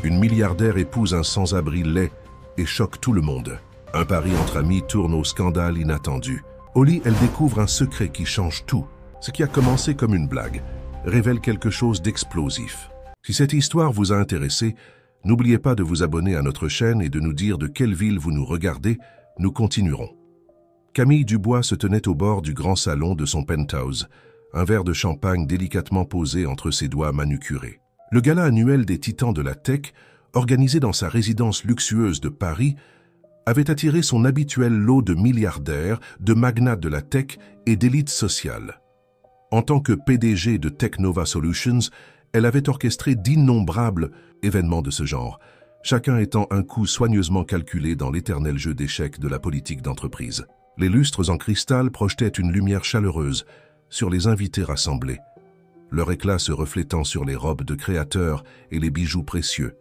Une milliardaire épouse un sans-abri laid et choque tout le monde. Un pari entre amis tourne au scandale inattendu. Au lit, elle découvre un secret qui change tout. Ce qui a commencé comme une blague révèle quelque chose d'explosif. Si cette histoire vous a intéressé, n'oubliez pas de vous abonner à notre chaîne et de nous dire de quelle ville vous nous regardez. Nous continuerons. Camille Dubois se tenait au bord du grand salon de son penthouse, un verre de champagne délicatement posé entre ses doigts manucurés. Le gala annuel des titans de la tech, organisé dans sa résidence luxueuse de Paris, avait attiré son habituel lot de milliardaires, de magnates de la tech et d'élites sociales. En tant que PDG de Technova Solutions, elle avait orchestré d'innombrables événements de ce genre, chacun étant un coût soigneusement calculé dans l'éternel jeu d'échecs de la politique d'entreprise. Les lustres en cristal projetaient une lumière chaleureuse sur les invités rassemblés, leur éclat se reflétant sur les robes de créateurs et les bijoux précieux.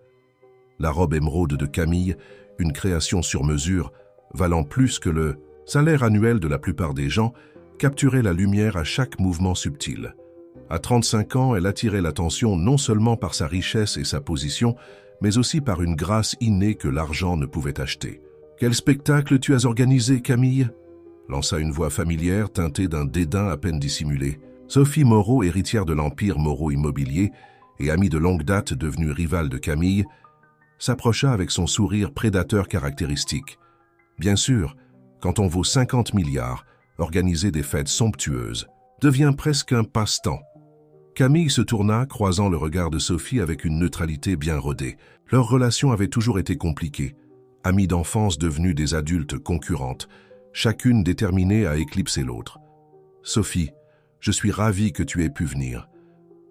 La robe émeraude de Camille, une création sur mesure, valant plus que le salaire annuel de la plupart des gens, capturait la lumière à chaque mouvement subtil. À 35 ans, elle attirait l'attention non seulement par sa richesse et sa position, mais aussi par une grâce innée que l'argent ne pouvait acheter. « Quel spectacle tu as organisé, Camille ?» lança une voix familière teintée d'un dédain à peine dissimulé. Sophie Moreau, héritière de l'empire Moreau Immobilier et amie de longue date devenue rivale de Camille, s'approcha avec son sourire prédateur caractéristique. Bien sûr, quand on vaut 50 milliards, organiser des fêtes somptueuses devient presque un passe-temps. Camille se tourna, croisant le regard de Sophie avec une neutralité bien rodée. Leur relation avait toujours été compliquée, amies d'enfance devenues des adultes concurrentes, chacune déterminée à éclipser l'autre. « Sophie, je suis ravie que tu aies pu venir,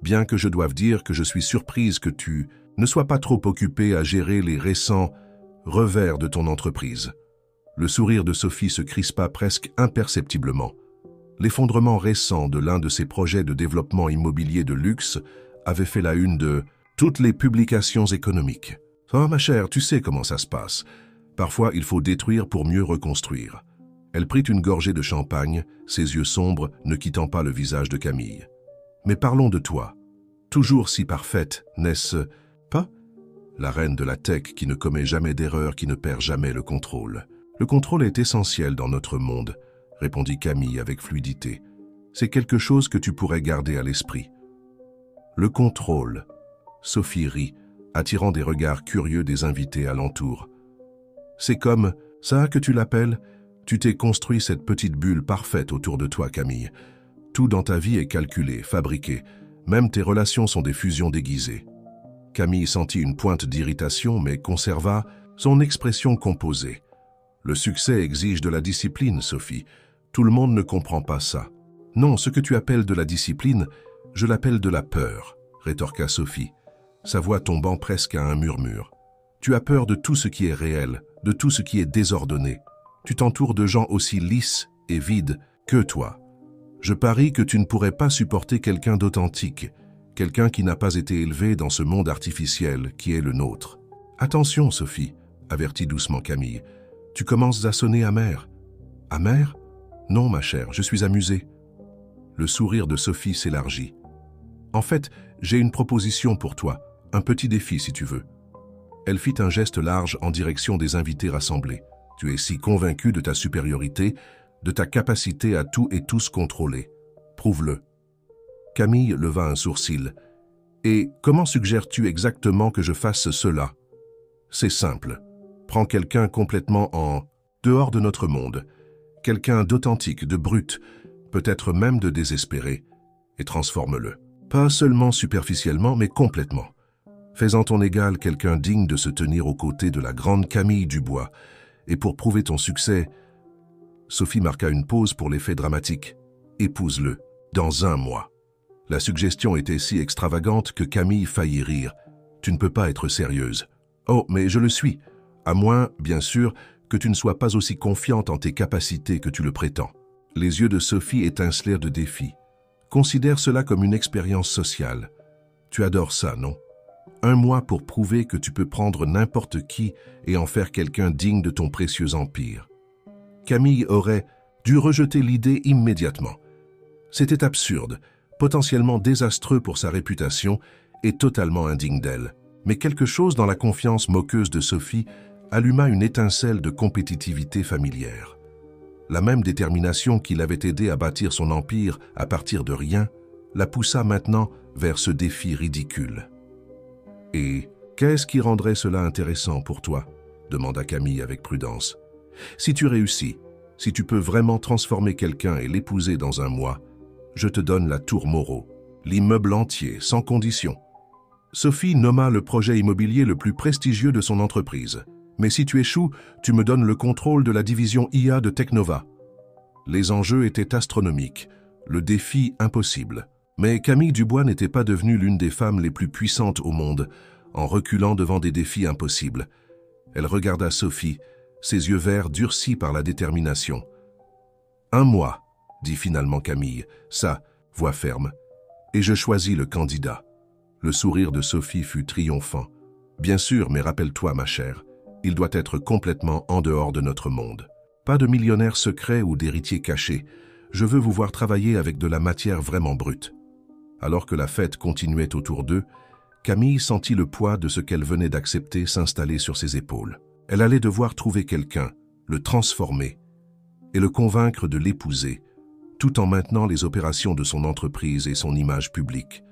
bien que je doive dire que je suis surprise que tu ne sois pas trop occupée à gérer les récents revers de ton entreprise. » Le sourire de Sophie se crispa presque imperceptiblement. L'effondrement récent de l'un de ses projets de développement immobilier de luxe avait fait la une de toutes les publications économiques. « Oh ma chère, tu sais comment ça se passe. Parfois, il faut détruire pour mieux reconstruire. » Elle prit une gorgée de champagne, ses yeux sombres ne quittant pas le visage de Camille. « Mais parlons de toi. Toujours si parfaite, n'est-ce pas? La reine de la tech qui ne commet jamais d'erreur, qui ne perd jamais le contrôle. » « Le contrôle est essentiel dans notre monde, » répondit Camille avec fluidité. « C'est quelque chose que tu pourrais garder à l'esprit. » « Le contrôle. » Sophie rit, attirant des regards curieux des invités alentour. « C'est comme ça que tu l'appelles? Tu t'es construit cette petite bulle parfaite autour de toi, Camille. Tout dans ta vie est calculé, fabriqué. Même tes relations sont des fusions déguisées. » Camille sentit une pointe d'irritation, mais conserva son expression composée. « Le succès exige de la discipline, Sophie. Tout le monde ne comprend pas ça. »« Non, ce que tu appelles de la discipline, je l'appelle de la peur, » rétorqua Sophie, sa voix tombant presque à un murmure. « Tu as peur de tout ce qui est réel, de tout ce qui est désordonné. Tu t'entoures de gens aussi lisses et vides que toi. Je parie que tu ne pourrais pas supporter quelqu'un d'authentique, quelqu'un qui n'a pas été élevé dans ce monde artificiel qui est le nôtre. »« Attention, Sophie, » avertit doucement Camille. « Tu commences à sonner amère. »« Amère ? Non, ma chère, je suis amusée. » Le sourire de Sophie s'élargit. « En fait, j'ai une proposition pour toi, un petit défi si tu veux. » Elle fit un geste large en direction des invités rassemblés. « Tu es si convaincu de ta supériorité, de ta capacité à tout et tous contrôler. Prouve-le. » Camille leva un sourcil. « Et comment suggères-tu exactement que je fasse cela ? » « C'est simple. Prends quelqu'un complètement en dehors de notre monde, quelqu'un d'authentique, de brut, peut-être même de désespéré, et transforme-le. Pas seulement superficiellement, mais complètement. Fais-en ton égal quelqu'un digne de se tenir aux côtés de la grande Camille Dubois. Et pour prouver ton succès, » Sophie marqua une pause pour l'effet dramatique. « Épouse-le, dans 1 mois. » La suggestion était si extravagante que Camille faillit rire. « Tu ne peux pas être sérieuse. »« Oh, mais je le suis. À moins, bien sûr, que tu ne sois pas aussi confiante en tes capacités que tu le prétends. » Les yeux de Sophie étincelèrent de défi. « Considère cela comme une expérience sociale. Tu adores ça, non ? 1 mois pour prouver que tu peux prendre n'importe qui et en faire quelqu'un digne de ton précieux empire. » Camille aurait dû rejeter l'idée immédiatement. C'était absurde, potentiellement désastreux pour sa réputation et totalement indigne d'elle. Mais quelque chose dans la confiance moqueuse de Sophie alluma une étincelle de compétitivité familière. La même détermination qui l'avait aidé à bâtir son empire à partir de rien la poussa maintenant vers ce défi ridicule. « Et qu'est-ce qui rendrait cela intéressant pour toi ?» demanda Camille avec prudence. « Si tu réussis, si tu peux vraiment transformer quelqu'un et l'épouser dans un mois, je te donne la tour Moreau, l'immeuble entier, sans condition. » Sophie nomma le projet immobilier le plus prestigieux de son entreprise. « Mais si tu échoues, tu me donnes le contrôle de la division IA de Technova. » Les enjeux étaient astronomiques, le défi impossible. Mais Camille Dubois n'était pas devenue l'une des femmes les plus puissantes au monde, en reculant devant des défis impossibles. Elle regarda Sophie, ses yeux verts durcis par la détermination. « 1 mois, dit finalement Camille, ça, voix ferme, et je choisis le candidat. » Le sourire de Sophie fut triomphant. « Bien sûr, mais rappelle-toi, ma chère, il doit être complètement en dehors de notre monde. Pas de millionnaire secret ou d'héritier caché. Je veux vous voir travailler avec de la matière vraiment brute. » Alors que la fête continuait autour d'eux, Camille sentit le poids de ce qu'elle venait d'accepter s'installer sur ses épaules. Elle allait devoir trouver quelqu'un, le transformer, et le convaincre de l'épouser, tout en maintenant les opérations de son entreprise et son image publique.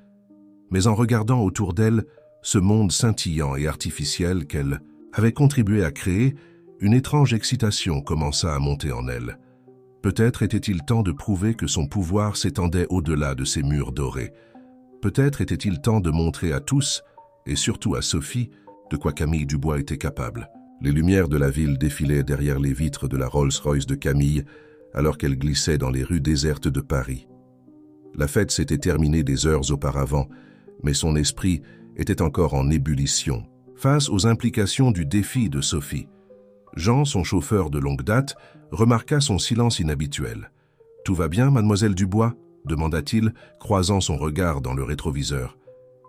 Mais en regardant autour d'elle ce monde scintillant et artificiel qu'elle avait contribué à créer, une étrange excitation commença à monter en elle. Peut-être était-il temps de prouver que son pouvoir s'étendait au-delà de ces murs dorés. Peut-être était-il temps de montrer à tous, et surtout à Sophie, de quoi Camille Dubois était capable. Les lumières de la ville défilaient derrière les vitres de la Rolls-Royce de Camille, alors qu'elle glissait dans les rues désertes de Paris. La fête s'était terminée des heures auparavant, mais son esprit était encore en ébullition, face aux implications du défi de Sophie. Jean, son chauffeur de longue date, remarqua son silence inhabituel. « Tout va bien, mademoiselle Dubois ?» demanda-t-il, croisant son regard dans le rétroviseur.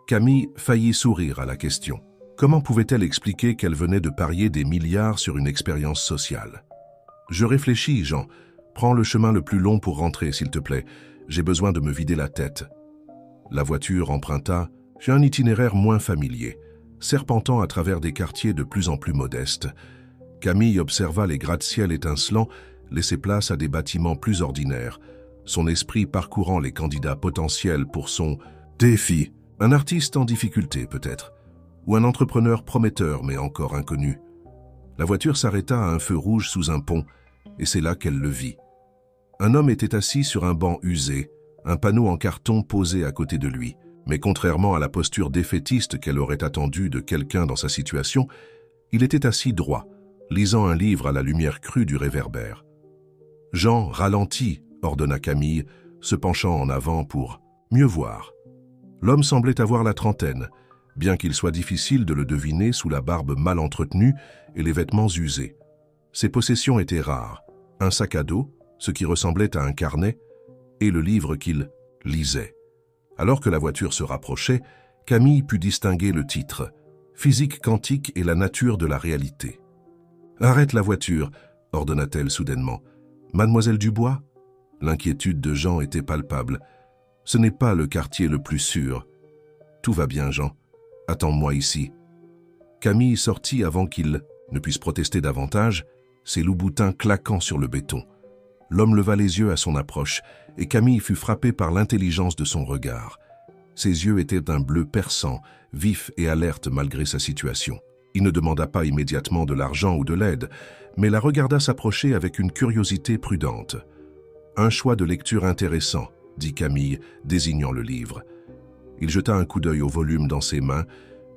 Camille faillit sourire à la question. Comment pouvait-elle expliquer qu'elle venait de parier des milliards sur une expérience sociale? « Je réfléchis, Jean. Prends le chemin le plus long pour rentrer, s'il te plaît. J'ai besoin de me vider la tête. » La voiture emprunta un itinéraire moins familier, serpentant à travers des quartiers de plus en plus modestes. Camille observa les gratte-ciel étincelants laisser place à des bâtiments plus ordinaires, son esprit parcourant les candidats potentiels pour son défi. Un artiste en difficulté peut-être, ou un entrepreneur prometteur mais encore inconnu. La voiture s'arrêta à un feu rouge sous un pont, et c'est là qu'elle le vit. Un homme était assis sur un banc usé, un panneau en carton posé à côté de lui. Mais contrairement à la posture défaitiste qu'elle aurait attendue de quelqu'un dans sa situation, il était assis droit, lisant un livre à la lumière crue du réverbère. « Jean, ralentis !» ordonna Camille, se penchant en avant pour mieux voir. L'homme semblait avoir la trentaine, bien qu'il soit difficile de le deviner sous la barbe mal entretenue et les vêtements usés. Ses possessions étaient rares, un sac à dos, ce qui ressemblait à un carnet, et le livre qu'il lisait. Alors que la voiture se rapprochait, Camille put distinguer le titre « Physique quantique et la nature de la réalité ». « Arrête la voiture !» ordonna-t-elle soudainement. « Mademoiselle Dubois ?» L'inquiétude de Jean était palpable. « Ce n'est pas le quartier le plus sûr. »« Tout va bien, Jean. Attends-moi ici. » Camille sortit avant qu'il ne puisse protester davantage, ses loups-boutins claquant sur le béton. L'homme leva les yeux à son approche, et Camille fut frappée par l'intelligence de son regard. Ses yeux étaient d'un bleu perçant, vif et alerte malgré sa situation. Il ne demanda pas immédiatement de l'argent ou de l'aide, mais la regarda s'approcher avec une curiosité prudente. « Un choix de lecture intéressant, » dit Camille, désignant le livre. Il jeta un coup d'œil au volume dans ses mains,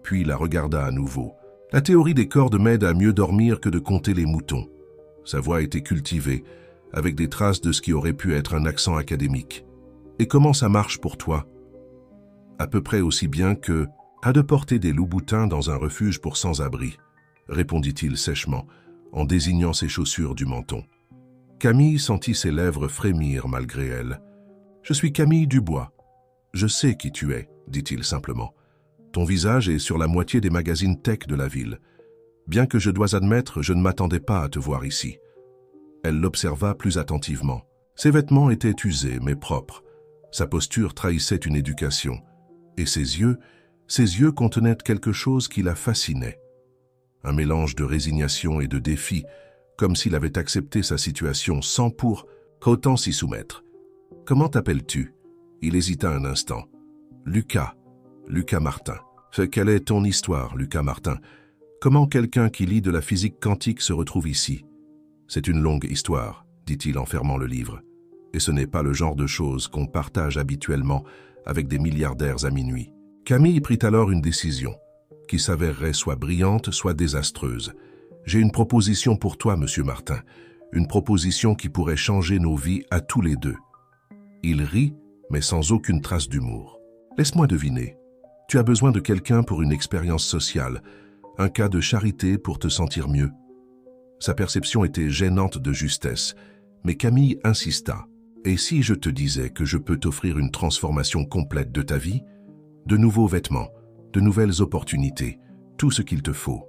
puis la regarda à nouveau. « La théorie des cordes m'aide à mieux dormir que de compter les moutons. » Sa voix était cultivée, avec des traces de ce qui aurait pu être un accent académique. « Et comment ça marche pour toi ?»« À peu près aussi bien que à de porter des loups-boutins dans un refuge pour sans-abri, » répondit-il sèchement, en désignant ses chaussures du menton. Camille sentit ses lèvres frémir malgré elle. « Je suis Camille Dubois. Je sais qui tu es, » dit-il simplement. « Ton visage est sur la moitié des magazines tech de la ville. Bien que je dois admettre, je ne m'attendais pas à te voir ici. » Elle l'observa plus attentivement. Ses vêtements étaient usés mais propres. Sa posture trahissait une éducation. Et ses yeux Ses yeux contenaient quelque chose qui la fascinait. Un mélange de résignation et de défi, comme s'il avait accepté sa situation sans pour autant s'y soumettre. « Comment t'appelles-tu » Il hésita un instant. « Lucas. Lucas Martin. » « Quelle est ton histoire, Lucas Martin? Comment quelqu'un qui lit de la physique quantique se retrouve ici? » « C'est une longue histoire, » dit-il en fermant le livre. « Et ce n'est pas le genre de choses qu'on partage habituellement avec des milliardaires à minuit. » Camille prit alors une décision, qui s'avérerait soit brillante, soit désastreuse. « J'ai une proposition pour toi, monsieur Martin. Une proposition qui pourrait changer nos vies à tous les deux. » Il rit, mais sans aucune trace d'humour. « Laisse-moi deviner. Tu as besoin de quelqu'un pour une expérience sociale, un cas de charité pour te sentir mieux. » Sa perception était gênante de justesse, mais Camille insista. « Et si je te disais que je peux t'offrir une transformation complète de ta vie? De nouveaux vêtements, de nouvelles opportunités, tout ce qu'il te faut.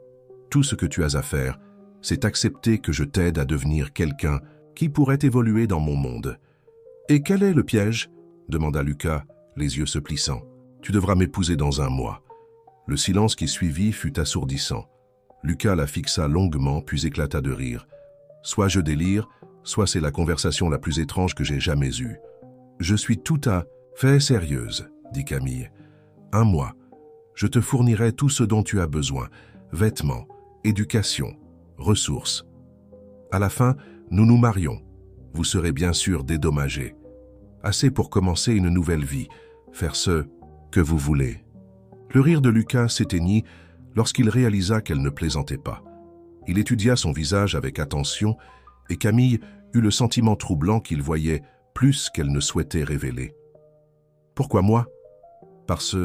Tout ce que tu as à faire, c'est accepter que je t'aide à devenir quelqu'un qui pourrait évoluer dans mon monde. » « Et quel est le piège ?» demanda Lucas, les yeux se plissant. « Tu devras m'épouser dans un mois. » Le silence qui suivit fut assourdissant. Lucas la fixa longuement, puis éclata de rire. « Soit je délire, soit c'est la conversation la plus étrange que j'ai jamais eue. »« Je suis tout à fait sérieuse, » dit Camille. « Un mois. Je te fournirai tout ce dont tu as besoin. Vêtements, éducation, ressources. À la fin, nous nous marions. Vous serez bien sûr dédommagés. Assez pour commencer une nouvelle vie, faire ce que vous voulez. » Le rire de Lucas s'éteignit lorsqu'il réalisa qu'elle ne plaisantait pas. Il étudia son visage avec attention et Camille eut le sentiment troublant qu'il voyait plus qu'elle ne souhaitait révéler. « Pourquoi moi ? » « Parce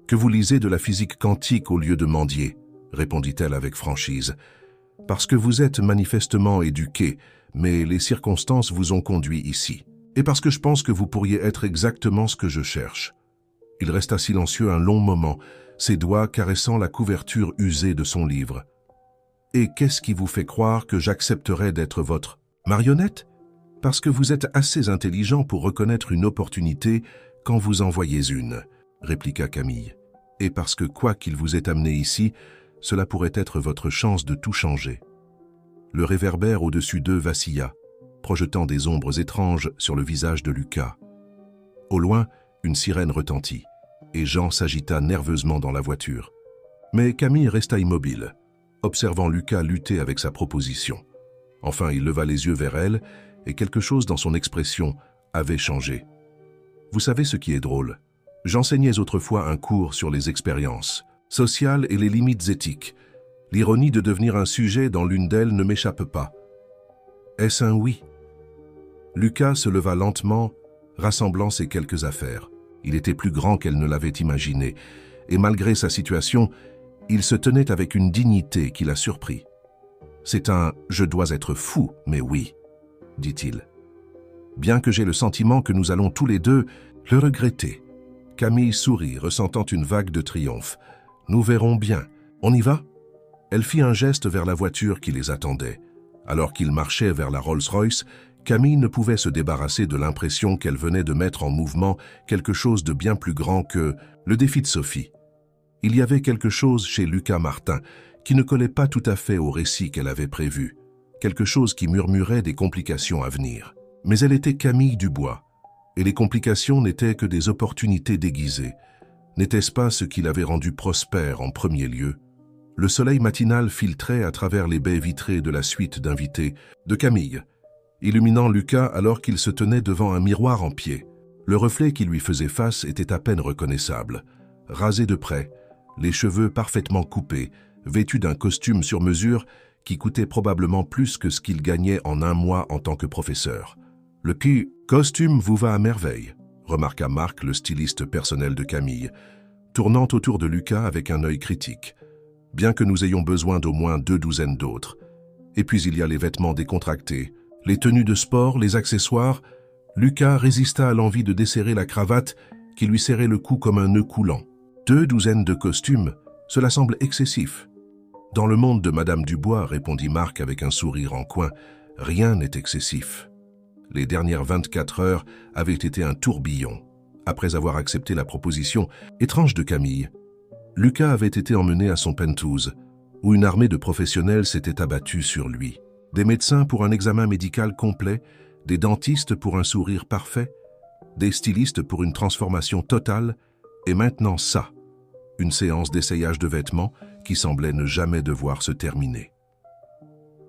que vous lisez de la physique quantique au lieu de mendier, » répondit-elle avec franchise. « Parce que vous êtes manifestement éduqué, mais les circonstances vous ont conduit ici. Et parce que je pense que vous pourriez être exactement ce que je cherche. » Il resta silencieux un long moment, ses doigts caressant la couverture usée de son livre. « Et qu'est-ce qui vous fait croire que j'accepterais d'être votre marionnette? Parce que vous êtes assez intelligent pour reconnaître une opportunité quand vous en voyez une, » répliqua Camille. « Et parce que quoi qu'il vous ait amené ici, cela pourrait être votre chance de tout changer. » Le réverbère au-dessus d'eux vacilla, projetant des ombres étranges sur le visage de Lucas. Au loin, une sirène retentit, et Jean s'agita nerveusement dans la voiture. Mais Camille resta immobile, observant Lucas lutter avec sa proposition. Enfin, il leva les yeux vers elle, et quelque chose dans son expression avait changé. « Vous savez ce qui est drôle? J'enseignais autrefois un cours sur les expériences sociales et les limites éthiques. L'ironie de devenir un sujet dans l'une d'elles ne m'échappe pas. Est-ce un oui ?» Lucas se leva lentement, rassemblant ses quelques affaires. Il était plus grand qu'elle ne l'avait imaginé, et malgré sa situation, il se tenait avec une dignité qui la surprit. « C'est un « je dois être fou, mais oui », dit-il. « Bien que j'ai le sentiment que nous allons tous les deux le regretter. » Camille sourit, ressentant une vague de triomphe. « Nous verrons bien. On y va ?» Elle fit un geste vers la voiture qui les attendait. Alors qu'ils marchaient vers la Rolls-Royce, Camille ne pouvait se débarrasser de l'impression qu'elle venait de mettre en mouvement quelque chose de bien plus grand que le défi de Sophie. Il y avait quelque chose chez Lucas Martin qui ne collait pas tout à fait au récit qu'elle avait prévu, quelque chose qui murmurait des complications à venir. Mais elle était Camille Dubois, et les complications n'étaient que des opportunités déguisées. N'était-ce pas ce qui l'avait rendu prospère en premier lieu? Le soleil matinal filtrait à travers les baies vitrées de la suite d'invités de Camille, illuminant Lucas alors qu'il se tenait devant un miroir en pied. Le reflet qui lui faisait face était à peine reconnaissable. Rasé de près, les cheveux parfaitement coupés, vêtu d'un costume sur mesure qui coûtait probablement plus que ce qu'il gagnait en un mois en tant que professeur. « Le costume vous va à merveille », remarqua Marc, le styliste personnel de Camille, tournant autour de Lucas avec un œil critique. « Bien que nous ayons besoin d'au moins 2 douzaines d'autres. Et puis il y a les vêtements décontractés, les tenues de sport, les accessoires. » Lucas résista à l'envie de desserrer la cravate qui lui serrait le cou comme un nœud coulant. 2 douzaines de costumes, cela semble excessif. « Dans le monde de Madame Dubois, répondit Marc avec un sourire en coin, rien n'est excessif. » Les dernières 24 heures avaient été un tourbillon. Après avoir accepté la proposition étrange de Camille, Lucas avait été emmené à son penthouse, où une armée de professionnels s'était abattue sur lui. Des médecins pour un examen médical complet, des dentistes pour un sourire parfait, des stylistes pour une transformation totale, et maintenant ça, une séance d'essayage de vêtements qui semblait ne jamais devoir se terminer.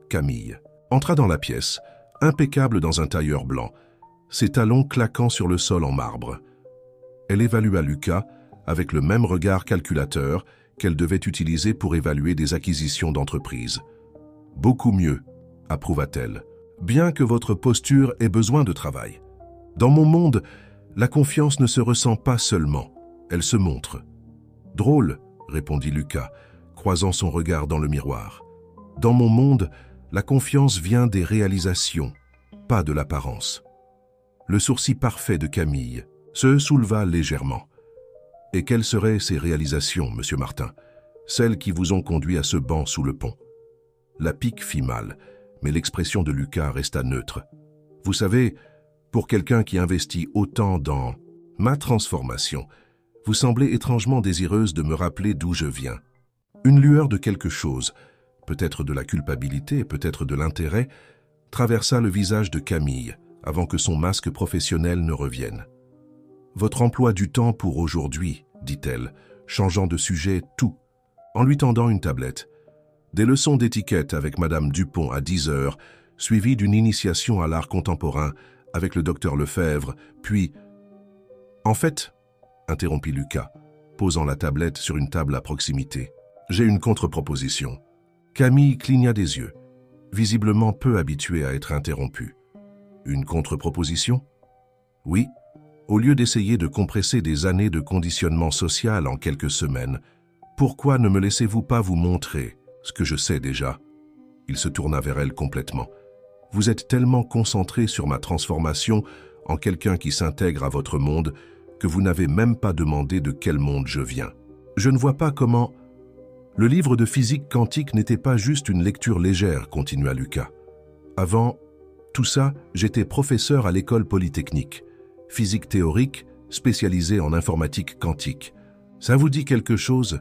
Camille entra dans la pièce, impeccable dans un tailleur blanc, ses talons claquant sur le sol en marbre. Elle évalua Lucas avec le même regard calculateur qu'elle devait utiliser pour évaluer des acquisitions d'entreprise. « Beaucoup mieux », approuva-t-elle, « bien que votre posture ait besoin de travail. Dans mon monde, la confiance ne se ressent pas seulement, elle se montre. »« Drôle », répondit Lucas, croisant son regard dans le miroir. « Dans mon monde, la confiance vient des réalisations, pas de l'apparence. » Le sourcil parfait de Camille se souleva légèrement. « Et quelles seraient ces réalisations, monsieur Martin, celles qui vous ont conduit à ce banc sous le pont ?» La pique fit mal, mais l'expression de Lucas resta neutre. « Vous savez, pour quelqu'un qui investit autant dans ma transformation, vous semblez étrangement désireuse de me rappeler d'où je viens. » Une lueur de quelque chose, peut-être de la culpabilité, peut-être de l'intérêt, traversa le visage de Camille avant que son masque professionnel ne revienne. « Votre emploi du temps pour aujourd'hui, dit-elle, changeant de sujet tout, en lui tendant une tablette. Des leçons d'étiquette avec Madame Dupont à 10 heures, suivies d'une initiation à l'art contemporain avec le docteur Lefebvre, puis... En fait, interrompit Lucas, posant la tablette sur une table à proximité, j'ai une contre-proposition. Camille cligna des yeux, visiblement peu habituée à être interrompue. Une contre-proposition? Oui. Au lieu d'essayer de compresser des années de conditionnement social en quelques semaines, pourquoi ne me laissez-vous pas vous montrer ce que je sais déjà? Il se tourna vers elle complètement. Vous êtes tellement concentré sur ma transformation en quelqu'un qui s'intègre à votre monde que vous n'avez même pas demandé de quel monde je viens. Je ne vois pas comment... Le livre de physique quantique n'était pas juste une lecture légère, continua Lucas. Avant tout ça, j'étais professeur à l'école polytechnique. Physique théorique, spécialisée en informatique quantique. Ça vous dit quelque chose?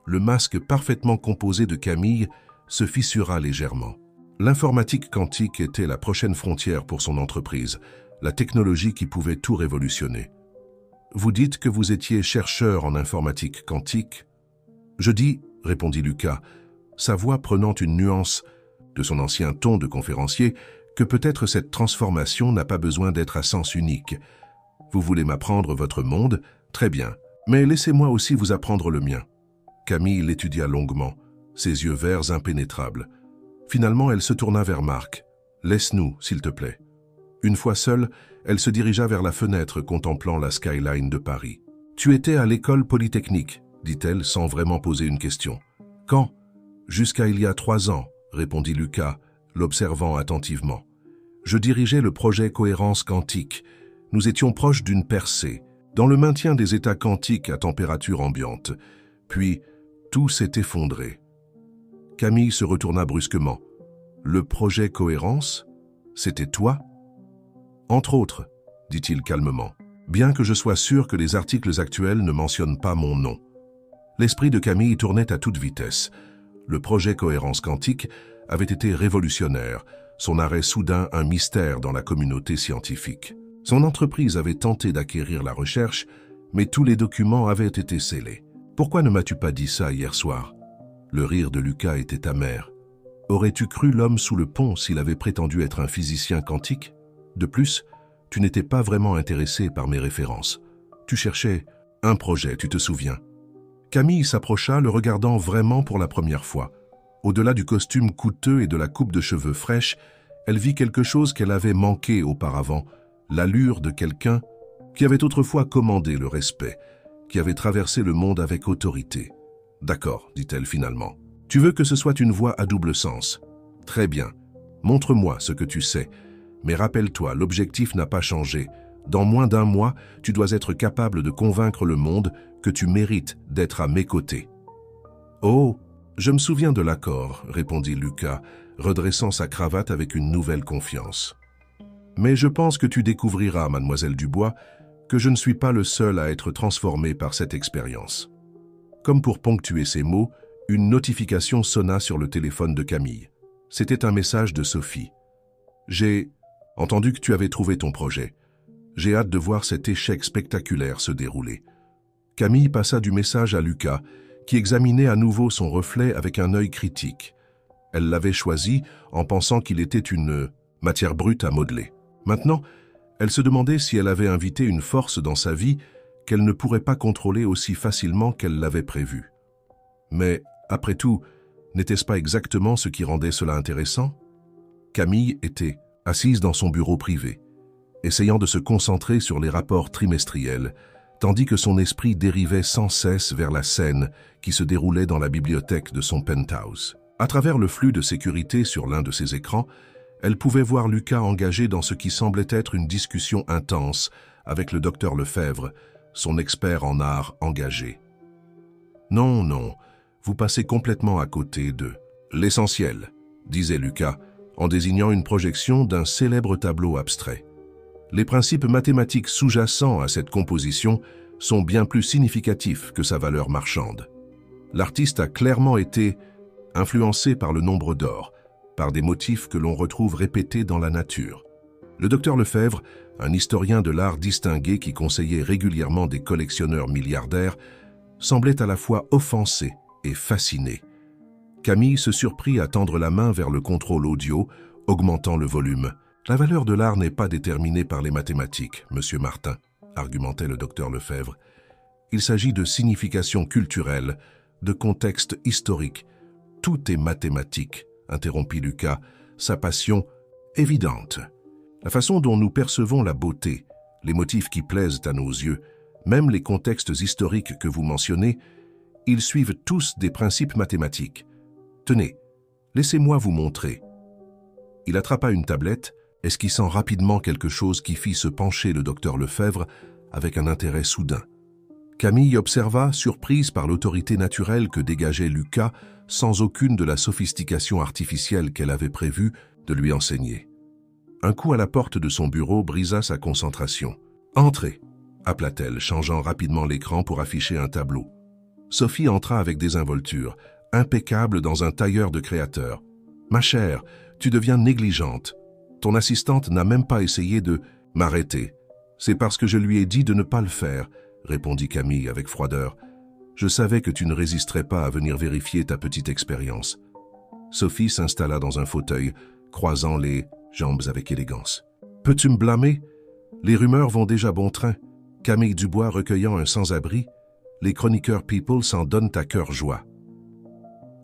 Le masque parfaitement composé de Camille se fissura légèrement. L'informatique quantique était la prochaine frontière pour son entreprise, la technologie qui pouvait tout révolutionner. Vous dites que vous étiez chercheur en informatique quantique? Je dis, répondit Lucas, sa voix prenant une nuance de son ancien ton de conférencier, que peut-être cette transformation n'a pas besoin d'être à sens unique. Vous voulez m'apprendre votre monde? Très bien. Mais laissez-moi aussi vous apprendre le mien. Camille l'étudia longuement, ses yeux verts impénétrables. Finalement, elle se tourna vers Marc. « Laisse-nous, s'il te plaît. » Une fois seule, elle se dirigea vers la fenêtre contemplant la skyline de Paris. « Tu étais à l'école polytechnique, » dit-elle sans vraiment poser une question. « Quand ?»« Jusqu'à il y a 3 ans, » répondit Lucas, l'observant attentivement. « Je dirigeais le projet Cohérence quantique. Nous étions proches d'une percée, dans le maintien des états quantiques à température ambiante. Puis, tout s'est effondré. » Camille se retourna brusquement. « Le projet Cohérence? C'était toi ?»« Entre autres, » dit-il calmement, « bien que je sois sûr que les articles actuels ne mentionnent pas mon nom. » L'esprit de Camille tournait à toute vitesse. Le projet Cohérence quantique avait été révolutionnaire, son arrêt soudain un mystère dans la communauté scientifique. Son entreprise avait tenté d'acquérir la recherche, mais tous les documents avaient été scellés. « Pourquoi ne m'as-tu pas dit ça hier soir ?» Le rire de Lucas était amer. « Aurais-tu cru l'homme sous le pont s'il avait prétendu être un physicien quantique? De plus, tu n'étais pas vraiment intéressé par mes références. Tu cherchais un projet, tu te souviens. » Camille s'approcha, le regardant vraiment pour la première fois. Au-delà du costume coûteux et de la coupe de cheveux fraîche, elle vit quelque chose qu'elle avait manqué auparavant, l'allure de quelqu'un qui avait autrefois commandé le respect, qui avait traversé le monde avec autorité. « D'accord, dit-elle finalement. Tu veux que ce soit une voix à double sens. Très bien. Montre-moi ce que tu sais. Mais rappelle-toi, l'objectif n'a pas changé. Dans moins d'1 mois, tu dois être capable de convaincre le monde que tu mérites d'être à mes côtés. » « Oh, je me souviens de l'accord, » répondit Lucas, redressant sa cravate avec une nouvelle confiance. « Mais je pense que tu découvriras, mademoiselle Dubois, que je ne suis pas le seul à être transformé par cette expérience. » Comme pour ponctuer ces mots, une notification sonna sur le téléphone de Camille. C'était un message de Sophie. « J'ai entendu que tu avais trouvé ton projet. J'ai hâte de voir cet échec spectaculaire se dérouler. » Camille passa du message à Lucas, qui examinait à nouveau son reflet avec un œil critique. Elle l'avait choisi en pensant qu'il était une matière brute à modeler. Maintenant, elle se demandait si elle avait invité une force dans sa vie qu'elle ne pourrait pas contrôler aussi facilement qu'elle l'avait prévu. Mais, après tout, n'était-ce pas exactement ce qui rendait cela intéressant? Camille était assise dans son bureau privé, essayant de se concentrer sur les rapports trimestriels, tandis que son esprit dérivait sans cesse vers la scène qui se déroulait dans la bibliothèque de son penthouse. À travers le flux de sécurité sur l'un de ses écrans, elle pouvait voir Lucas engagé dans ce qui semblait être une discussion intense avec le docteur Lefebvre, son expert en art engagé. Non, non, vous passez complètement à côté de l'essentiel, disait Lucas, en désignant une projection d'un célèbre tableau abstrait. Les principes mathématiques sous-jacents à cette composition sont bien plus significatifs que sa valeur marchande. L'artiste a clairement été influencé par le nombre d'or, par des motifs que l'on retrouve répétés dans la nature. Le docteur Lefebvre, un historien de l'art distingué qui conseillait régulièrement des collectionneurs milliardaires, semblait à la fois offensé et fasciné. Camille se surprit à tendre la main vers le contrôle audio, augmentant le volume. « La valeur de l'art n'est pas déterminée par les mathématiques, monsieur Martin, » argumentait le docteur Lefebvre. « Il s'agit de signification culturelle, de contexte historique. Tout est mathématique, » interrompit Lucas, sa passion évidente. La façon dont nous percevons la beauté, les motifs qui plaisent à nos yeux, même les contextes historiques que vous mentionnez, ils suivent tous des principes mathématiques. Tenez, laissez-moi vous montrer. Il attrapa une tablette, esquissant rapidement quelque chose qui fit se pencher le docteur Lefebvre avec un intérêt soudain. Camille observa, surprise par l'autorité naturelle que dégageait Lucas, sans aucune de la sophistication artificielle qu'elle avait prévu de lui enseigner. Un coup à la porte de son bureau brisa sa concentration. « Entrez !» appela-t-elle, changeant rapidement l'écran pour afficher un tableau. Sophie entra avec désinvolture, impeccable dans un tailleur de créateur. « Ma chère, tu deviens négligente. Ton assistante n'a même pas essayé de m'arrêter. C'est parce que je lui ai dit de ne pas le faire, » répondit Camille avec froideur. « Je savais que tu ne résisterais pas à venir vérifier ta petite expérience. » Sophie s'installa dans un fauteuil, croisant les jambes avec élégance. « Peux-tu me blâmer? Les rumeurs vont déjà bon train. Camille Dubois recueillant un sans-abri. Les chroniqueurs People s'en donnent à cœur joie. »«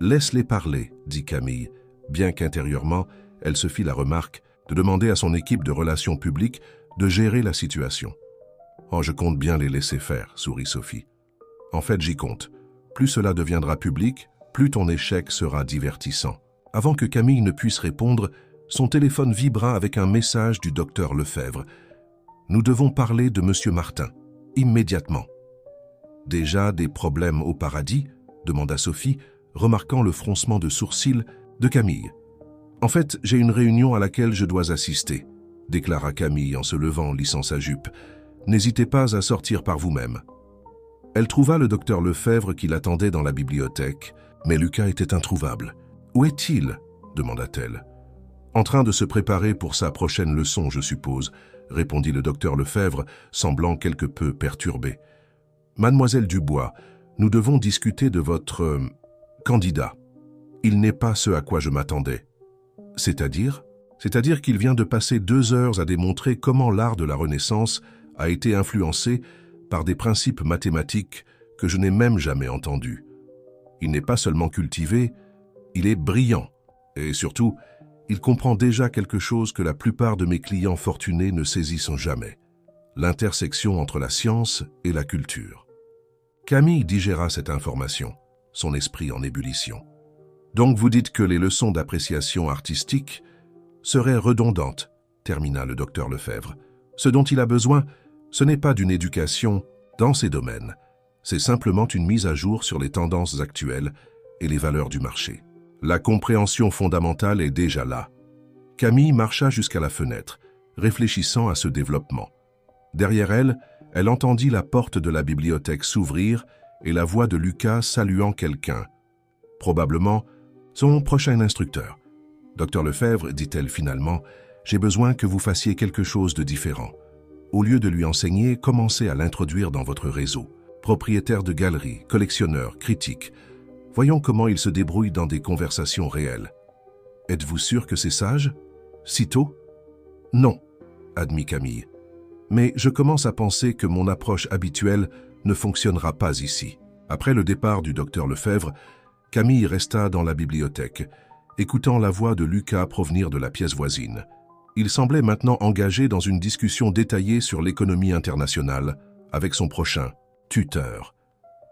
Laisse-les parler, » dit Camille, bien qu'intérieurement, elle se fit la remarque de demander à son équipe de relations publiques de gérer la situation. « Oh, je compte bien les laisser faire, » sourit Sophie. « En fait, j'y compte. Plus cela deviendra public, plus ton échec sera divertissant. » Avant que Camille ne puisse répondre, son téléphone vibra avec un message du docteur Lefebvre. « Nous devons parler de monsieur Martin, immédiatement. »« Déjà des problèmes au paradis ?» demanda Sophie, remarquant le froncement de sourcils de Camille. « En fait, j'ai une réunion à laquelle je dois assister, » déclara Camille en se levant, lissant sa jupe. « N'hésitez pas à sortir par vous-même. » Elle trouva le docteur Lefebvre qui l'attendait dans la bibliothèque, mais Lucas était introuvable. « Où est-il » demanda-t-elle. « En train de se préparer pour sa prochaine leçon, je suppose, » répondit le docteur Lefebvre, semblant quelque peu perturbé. « Mademoiselle Dubois, nous devons discuter de votre candidat. Il n'est pas ce à quoi je m'attendais. » « C'est-à-dire » ?« C'est-à-dire qu'il vient de passer 2 heures à démontrer comment l'art de la Renaissance a été influencé par des principes mathématiques que je n'ai même jamais entendus. Il n'est pas seulement cultivé, il est brillant. Et surtout, il comprend déjà quelque chose que la plupart de mes clients fortunés ne saisissent jamais. L'intersection entre la science et la culture. » Camille digéra cette information, son esprit en ébullition. « Donc vous dites que les leçons d'appréciation artistique seraient redondantes, » termina le docteur Lefebvre. « Ce dont il a besoin, ce n'est pas d'une éducation dans ces domaines. C'est simplement une mise à jour sur les tendances actuelles et les valeurs du marché. La compréhension fondamentale est déjà là. » Camille marcha jusqu'à la fenêtre, réfléchissant à ce développement. Derrière elle, elle entendit la porte de la bibliothèque s'ouvrir et la voix de Lucas saluant quelqu'un. Probablement son prochain instructeur. « Docteur Lefebvre, dit-elle finalement, j'ai besoin que vous fassiez quelque chose de différent. Au lieu de lui enseigner, commencez à l'introduire dans votre réseau. Propriétaire de galeries, collectionneur, critique. Voyons comment il se débrouille dans des conversations réelles. Êtes-vous sûr que c'est sage? Si tôt? Non, admit Camille. Mais je commence à penser que mon approche habituelle ne fonctionnera pas ici. Après le départ du docteur Lefebvre, Camille resta dans la bibliothèque, écoutant la voix de Lucas provenir de la pièce voisine. Il semblait maintenant engagé dans une discussion détaillée sur l'économie internationale avec son prochain tuteur.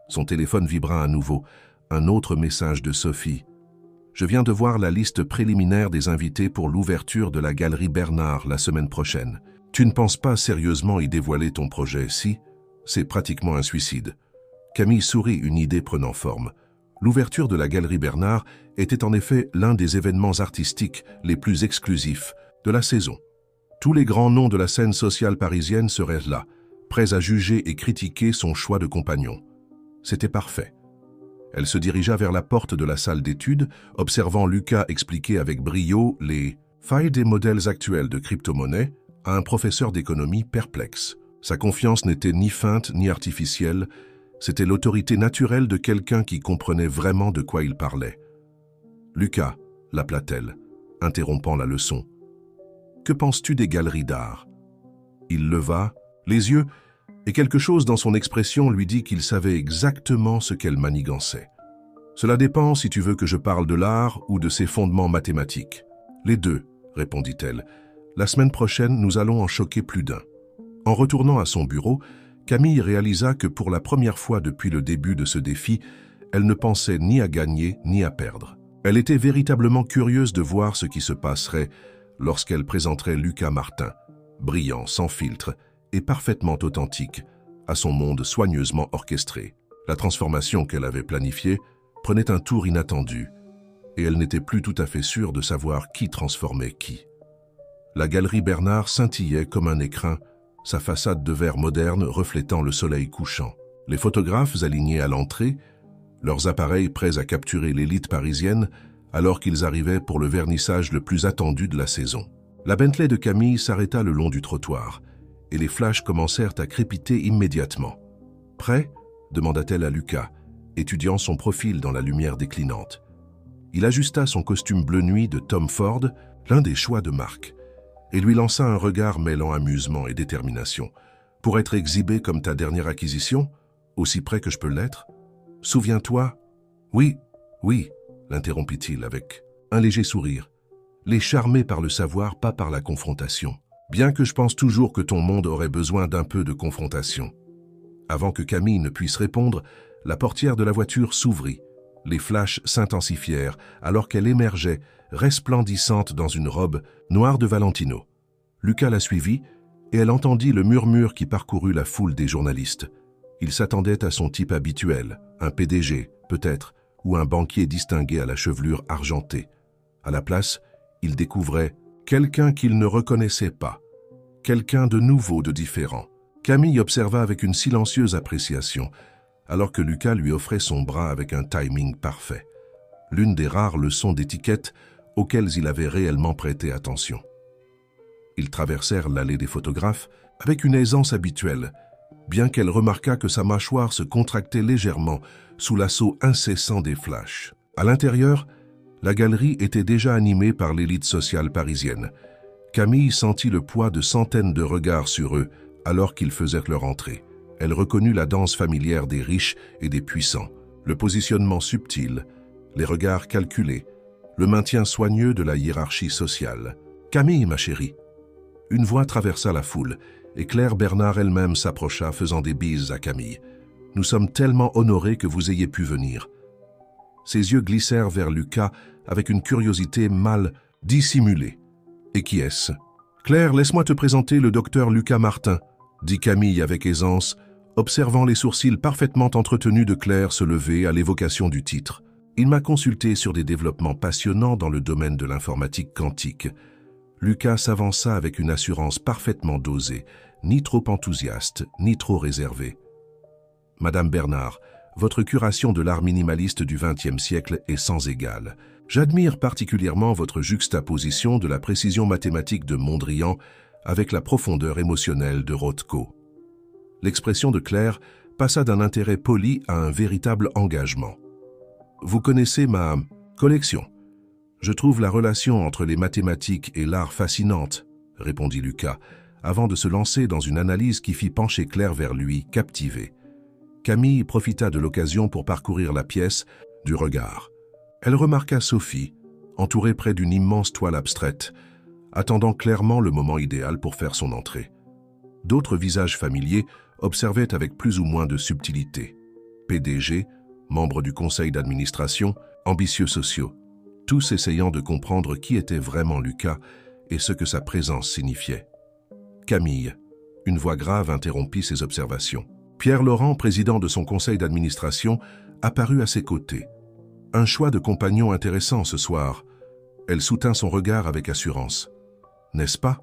Son téléphone vibra à nouveau. Un autre message de Sophie. « Je viens de voir la liste préliminaire des invités pour l'ouverture de la galerie Bernard la semaine prochaine. Tu ne penses pas sérieusement y dévoiler ton projet, si? C'est pratiquement un suicide. » Camille sourit, une idée prenant forme. L'ouverture de la galerie Bernard était en effet l'un des événements artistiques les plus exclusifs de la saison. Tous les grands noms de la scène sociale parisienne seraient là, prêts à juger et critiquer son choix de compagnon. C'était parfait. Elle se dirigea vers la porte de la salle d'études, observant Lucas expliquer avec brio les failles des modèles actuels de crypto-monnaies à un professeur d'économie perplexe. Sa confiance n'était ni feinte ni artificielle, c'était l'autorité naturelle de quelqu'un qui comprenait vraiment de quoi il parlait. « Lucas, l'appela-t-elle, interrompant la leçon. Que penses-tu des galeries d'art » Il leva les yeux, et quelque chose dans son expression lui dit qu'il savait exactement ce qu'elle manigançait. « Cela dépend si tu veux que je parle de l'art ou de ses fondements mathématiques. »« Les deux, » répondit-elle. « La semaine prochaine, nous allons en choquer plus d'un. » En retournant à son bureau, Camille réalisa que pour la première fois depuis le début de ce défi, elle ne pensait ni à gagner ni à perdre. Elle était véritablement curieuse de voir ce qui se passerait lorsqu'elle présenterait Lucas Martin, brillant, sans filtre et parfaitement authentique, à son monde soigneusement orchestré. La transformation qu'elle avait planifiée prenait un tour inattendu, et elle n'était plus tout à fait sûre de savoir qui transformait qui. La galerie Bernard scintillait comme un écrin, sa façade de verre moderne reflétant le soleil couchant. Les photographes alignés à l'entrée, leurs appareils prêts à capturer l'élite parisienne, alors qu'ils arrivaient pour le vernissage le plus attendu de la saison. La Bentley de Camille s'arrêta le long du trottoir, et les flashs commencèrent à crépiter immédiatement. « Prêt ?» demanda-t-elle à Lucas, étudiant son profil dans la lumière déclinante. Il ajusta son costume bleu nuit de Tom Ford, l'un des choix de marque, et lui lança un regard mêlant amusement et détermination. « Pour être exhibé comme ta dernière acquisition, aussi près que je peux l'être? Souviens-toi ?»« Oui, oui, » l'interrompit-il avec un léger sourire. « Les charmer par le savoir, pas par la confrontation. Bien que je pense toujours que ton monde aurait besoin d'un peu de confrontation. » Avant que Camille ne puisse répondre, la portière de la voiture s'ouvrit. Les flashs s'intensifièrent alors qu'elle émergeait, resplendissante dans une robe noire de Valentino. Lucas la suivit et elle entendit le murmure qui parcourut la foule des journalistes. Il s'attendait à son type habituel, un PDG, peut-être, ou un banquier distingué à la chevelure argentée. À la place, il découvrait quelqu'un qu'il ne reconnaissait pas, quelqu'un de nouveau, de différent. Camille observa avec une silencieuse appréciation, alors que Lucas lui offrait son bras avec un timing parfait. L'une des rares leçons d'étiquette auxquelles il avait réellement prêté attention. Ils traversèrent l'allée des photographes avec une aisance habituelle, bien qu'elle remarqua que sa mâchoire se contractait légèrement sous l'assaut incessant des flashs. À l'intérieur, la galerie était déjà animée par l'élite sociale parisienne. Camille sentit le poids de centaines de regards sur eux alors qu'ils faisaient leur entrée. Elle reconnut la danse familière des riches et des puissants, le positionnement subtil, les regards calculés, le maintien soigneux de la hiérarchie sociale. « Camille, ma chérie !» Une voix traversa la foule, et Claire Bernard elle-même s'approcha, faisant des bises à Camille. « Nous sommes tellement honorés que vous ayez pu venir. » Ses yeux glissèrent vers Lucas avec une curiosité mal dissimulée. « Et qui est-ce ?»« Claire, laisse-moi te présenter le docteur Lucas Martin, » dit Camille avec aisance, observant les sourcils parfaitement entretenus de Claire se lever à l'évocation du titre. « Il m'a consulté sur des développements passionnants dans le domaine de l'informatique quantique. » Lucas s'avança avec une assurance parfaitement dosée, ni trop enthousiaste, ni trop réservée. « Madame Bernard, Votre curation de l'art minimaliste du XXe siècle est sans égale. J'admire particulièrement votre juxtaposition de la précision mathématique de Mondrian avec la profondeur émotionnelle de Rothko. L'expression de Claire passa d'un intérêt poli à un véritable engagement. Vous connaissez ma collection. Je trouve la relation entre les mathématiques et l'art fascinante, répondit Lucas, avant de se lancer dans une analyse qui fit pencher Claire vers lui, captivée. Camille profita de l'occasion pour parcourir la pièce du regard. Elle remarqua Sophie, entourée près d'une immense toile abstraite, attendant clairement le moment idéal pour faire son entrée. D'autres visages familiers observaient avec plus ou moins de subtilité. PDG, membres du conseil d'administration, ambitieux sociaux, tous essayant de comprendre qui était vraiment Lucas et ce que sa présence signifiait. Camille, une voix grave interrompit ses observations. Pierre Laurent, président de son conseil d'administration, apparut à ses côtés. Un choix de compagnon intéressant ce soir. Elle soutint son regard avec assurance. N'est-ce pas?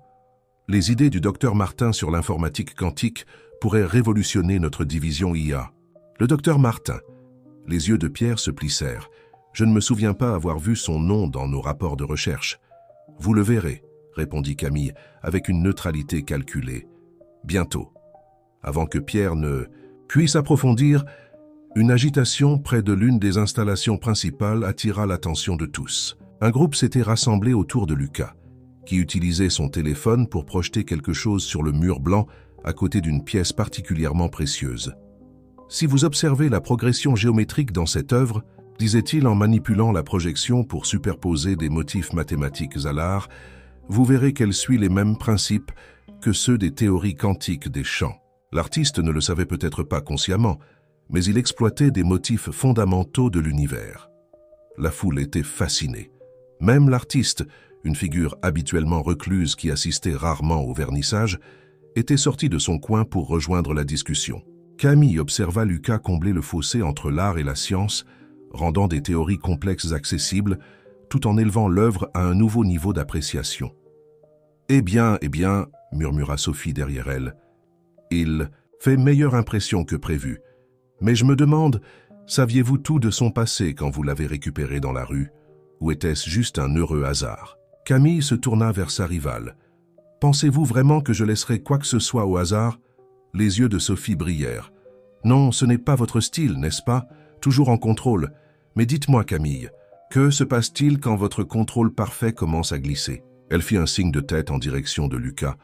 Les idées du docteur Martin sur l'informatique quantique pourraient révolutionner notre division IA. Le docteur Martin. Les yeux de Pierre se plissèrent. Je ne me souviens pas avoir vu son nom dans nos rapports de recherche. Vous le verrez, répondit Camille, avec une neutralité calculée. Bientôt. Avant que Pierre ne puisse approfondir, une agitation près de l'une des installations principales attira l'attention de tous. Un groupe s'était rassemblé autour de Lucas, qui utilisait son téléphone pour projeter quelque chose sur le mur blanc à côté d'une pièce particulièrement précieuse. Si vous observez la progression géométrique dans cette œuvre, disait-il en manipulant la projection pour superposer des motifs mathématiques à l'art, vous verrez qu'elle suit les mêmes principes que ceux des théories quantiques des champs. L'artiste ne le savait peut-être pas consciemment, mais il exploitait des motifs fondamentaux de l'univers. La foule était fascinée. Même l'artiste, une figure habituellement recluse qui assistait rarement au vernissage, était sorti de son coin pour rejoindre la discussion. Camille observa Lucas combler le fossé entre l'art et la science, rendant des théories complexes accessibles, tout en élevant l'œuvre à un nouveau niveau d'appréciation. « Eh bien, murmura Sophie derrière elle, « il fait meilleure impression que prévu. Mais je me demande, saviez-vous tout de son passé quand vous l'avez récupéré dans la rue, ou était-ce juste un heureux hasard ?» Camille se tourna vers sa rivale. « Pensez-vous vraiment que je laisserai quoi que ce soit au hasard ?» Les yeux de Sophie brillèrent. « Non, ce n'est pas votre style, n'est-ce pas? Toujours en contrôle. Mais dites-moi, Camille, que se passe-t-il quand votre contrôle parfait commence à glisser ?» Elle fit un signe de tête en direction de Lucas,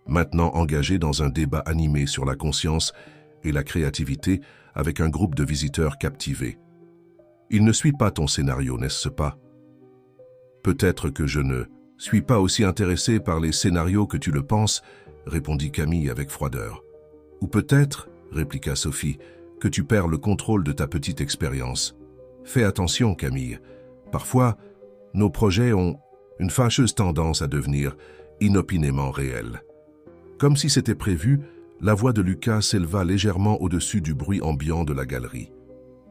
maintenant engagé dans un débat animé sur la conscience et la créativité avec un groupe de visiteurs captivés. « Il ne suit pas ton scénario, n'est-ce pas? » « Peut-être que je ne suis pas aussi intéressé par les scénarios que tu le penses, » répondit Camille avec froideur. « Ou peut-être, » répliqua Sophie, « que tu perds le contrôle de ta petite expérience. Fais attention, Camille. Parfois, nos projets ont une fâcheuse tendance à devenir inopinément réels. » Comme si c'était prévu, la voix de Lucas s'éleva légèrement au-dessus du bruit ambiant de la galerie.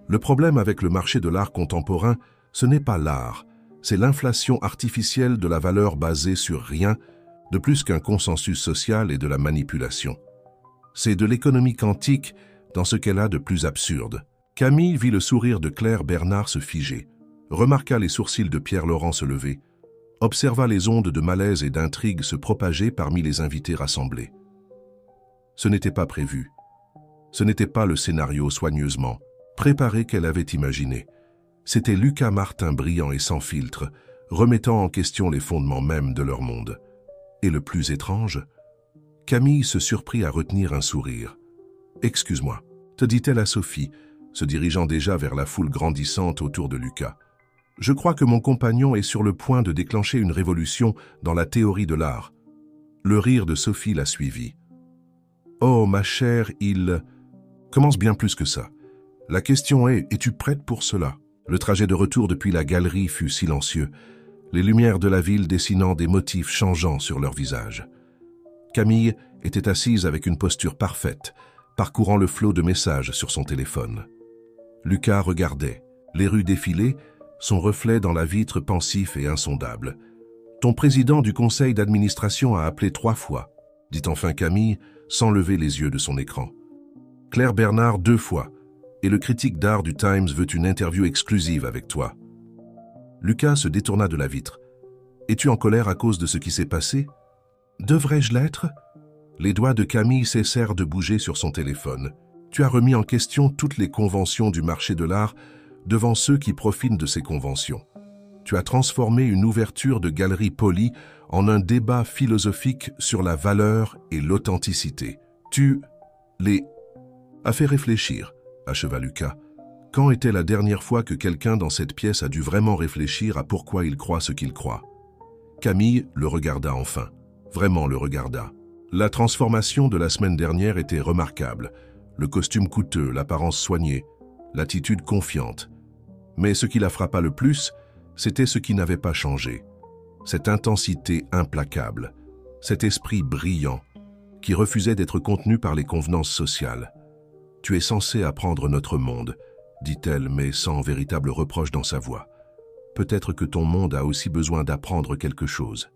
Le problème avec le marché de l'art contemporain, ce n'est pas l'art, c'est l'inflation artificielle de la valeur basée sur rien, de plus qu'un consensus social et de la manipulation. C'est de l'économie quantique dans ce qu'elle a de plus absurde. Camille vit le sourire de Claire Bernard se figer, remarqua les sourcils de Pierre Laurent se lever, observa les ondes de malaise et d'intrigue se propager parmi les invités rassemblés. Ce n'était pas prévu. Ce n'était pas le scénario soigneusement préparé qu'elle avait imaginé. C'était Lucas Martin brillant et sans filtre, remettant en question les fondements mêmes de leur monde. Et le plus étrange, Camille se surprit à retenir un sourire. « Excuse-moi », te dit-elle à Sophie, se dirigeant déjà vers la foule grandissante autour de Lucas. « Je crois que mon compagnon est sur le point de déclencher une révolution dans la théorie de l'art. » Le rire de Sophie la suivit. « Oh, ma chère, il commence bien plus que ça. La question est, es-tu prête pour cela ?» Le trajet de retour depuis la galerie fut silencieux, les lumières de la ville dessinant des motifs changeants sur leurs visages. Camille était assise avec une posture parfaite, parcourant le flot de messages sur son téléphone. Lucas regardait, les rues défilaient, son reflet dans la vitre pensif et insondable. « Ton président du conseil d'administration a appelé 3 fois, » dit enfin Camille, sans lever les yeux de son écran. « Claire Bernard 2 fois, et le critique d'art du Times veut une interview exclusive avec toi. » Lucas se détourna de la vitre. « Es-tu en colère à cause de ce qui s'est passé? » « Devrais-je l'être ?» Les doigts de Camille cessèrent de bouger sur son téléphone. « Tu as remis en question toutes les conventions du marché de l'art devant ceux qui profitent de ces conventions. Tu as transformé une ouverture de galerie polie en un débat philosophique sur la valeur et l'authenticité. Tu les as fait réfléchir, » acheva Lucas. « Quand était la dernière fois que quelqu'un dans cette pièce a dû vraiment réfléchir à pourquoi il croit ce qu'il croit ?» Camille le regarda enfin. Vraiment le regarda. La transformation de la semaine dernière était remarquable. Le costume coûteux, l'apparence soignée, l'attitude confiante. Mais ce qui la frappa le plus, c'était ce qui n'avait pas changé. Cette intensité implacable, cet esprit brillant, qui refusait d'être contenu par les convenances sociales. « Tu es censé apprendre notre monde », dit-elle, mais sans véritable reproche dans sa voix. « Peut-être que ton monde a aussi besoin d'apprendre quelque chose. »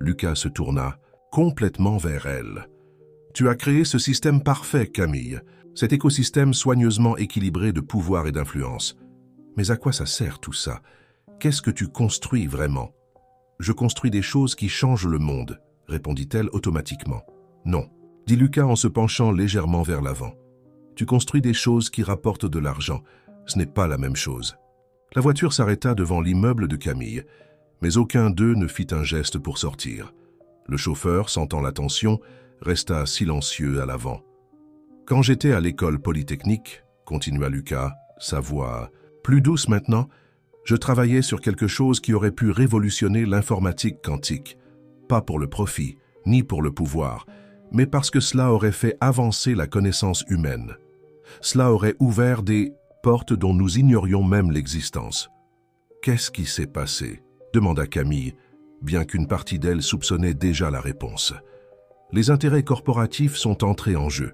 Lucas se tourna complètement vers elle. « Tu as créé ce système parfait, Camille, cet écosystème soigneusement équilibré de pouvoir et d'influence. Mais à quoi ça sert tout ça? Qu'est-ce que tu construis vraiment? »« Je construis des choses qui changent le monde, » répondit-elle automatiquement. « Non, » dit Lucas en se penchant légèrement vers l'avant. « Tu construis des choses qui rapportent de l'argent. Ce n'est pas la même chose. » La voiture s'arrêta devant l'immeuble de Camille, mais aucun d'eux ne fit un geste pour sortir. Le chauffeur, sentant la tension, resta silencieux à l'avant. « Quand j'étais à l'école polytechnique, » continua Lucas, sa voix plus douce maintenant, « je travaillais sur quelque chose qui aurait pu révolutionner l'informatique quantique. Pas pour le profit, ni pour le pouvoir, mais parce que cela aurait fait avancer la connaissance humaine. Cela aurait ouvert des portes dont nous ignorions même l'existence. »« Qu'est-ce qui s'est passé ?» demanda Camille, bien qu'une partie d'elle soupçonnait déjà la réponse. « Les intérêts corporatifs sont entrés en jeu.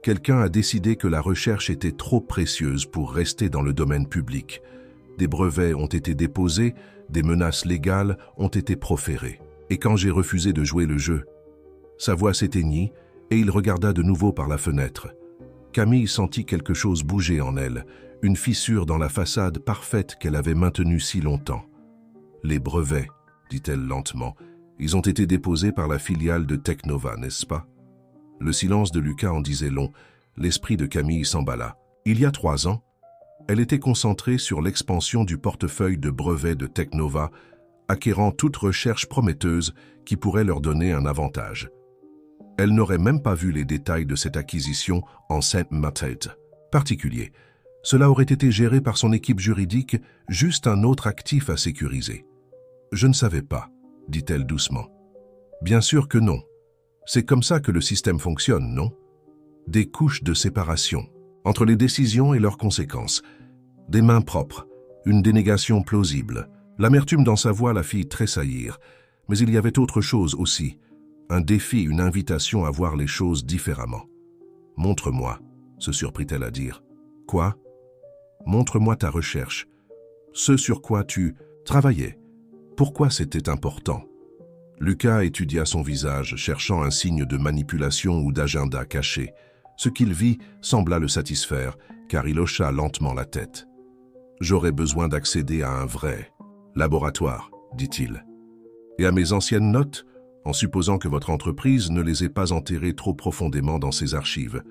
Quelqu'un a décidé que la recherche était trop précieuse pour rester dans le domaine public. Des brevets ont été déposés, des menaces légales ont été proférées. Et quand j'ai refusé de jouer le jeu, sa voix s'éteignit et il regarda de nouveau par la fenêtre. Camille sentit quelque chose bouger en elle, une fissure dans la façade parfaite qu'elle avait maintenue si longtemps. « Les brevets, » dit-elle lentement, « ils ont été déposés par la filiale de Technova, n'est-ce pas ?» Le silence de Lucas en disait long. L'esprit de Camille s'emballa. Il y a 3 ans, elle était concentrée sur l'expansion du portefeuille de brevets de Technova, acquérant toute recherche prometteuse qui pourrait leur donner un avantage. Elle n'aurait même pas vu les détails de cette acquisition en Saint-Matthieu particulier. Cela aurait été géré par son équipe juridique, juste un autre actif à sécuriser. « Je ne savais pas, » dit-elle doucement. « Bien sûr que non. C'est comme ça que le système fonctionne, non? Des couches de séparation, entre les décisions et leurs conséquences. Des mains propres, une dénégation plausible. » L'amertume dans sa voix la fit tressaillir, mais il y avait autre chose aussi, un défi, une invitation à voir les choses différemment. « Montre-moi », se surprit-elle à dire. « Quoi ? Montre-moi ta recherche, ce sur quoi tu travaillais. Pourquoi c'était important ?» Lucas étudia son visage, cherchant un signe de manipulation ou d'agenda caché. Ce qu'il vit sembla le satisfaire, car il hocha lentement la tête. « J'aurais besoin d'accéder à un vrai laboratoire, » dit-il. « Et à mes anciennes notes, en supposant que votre entreprise ne les ait pas enterrées trop profondément dans ses archives. »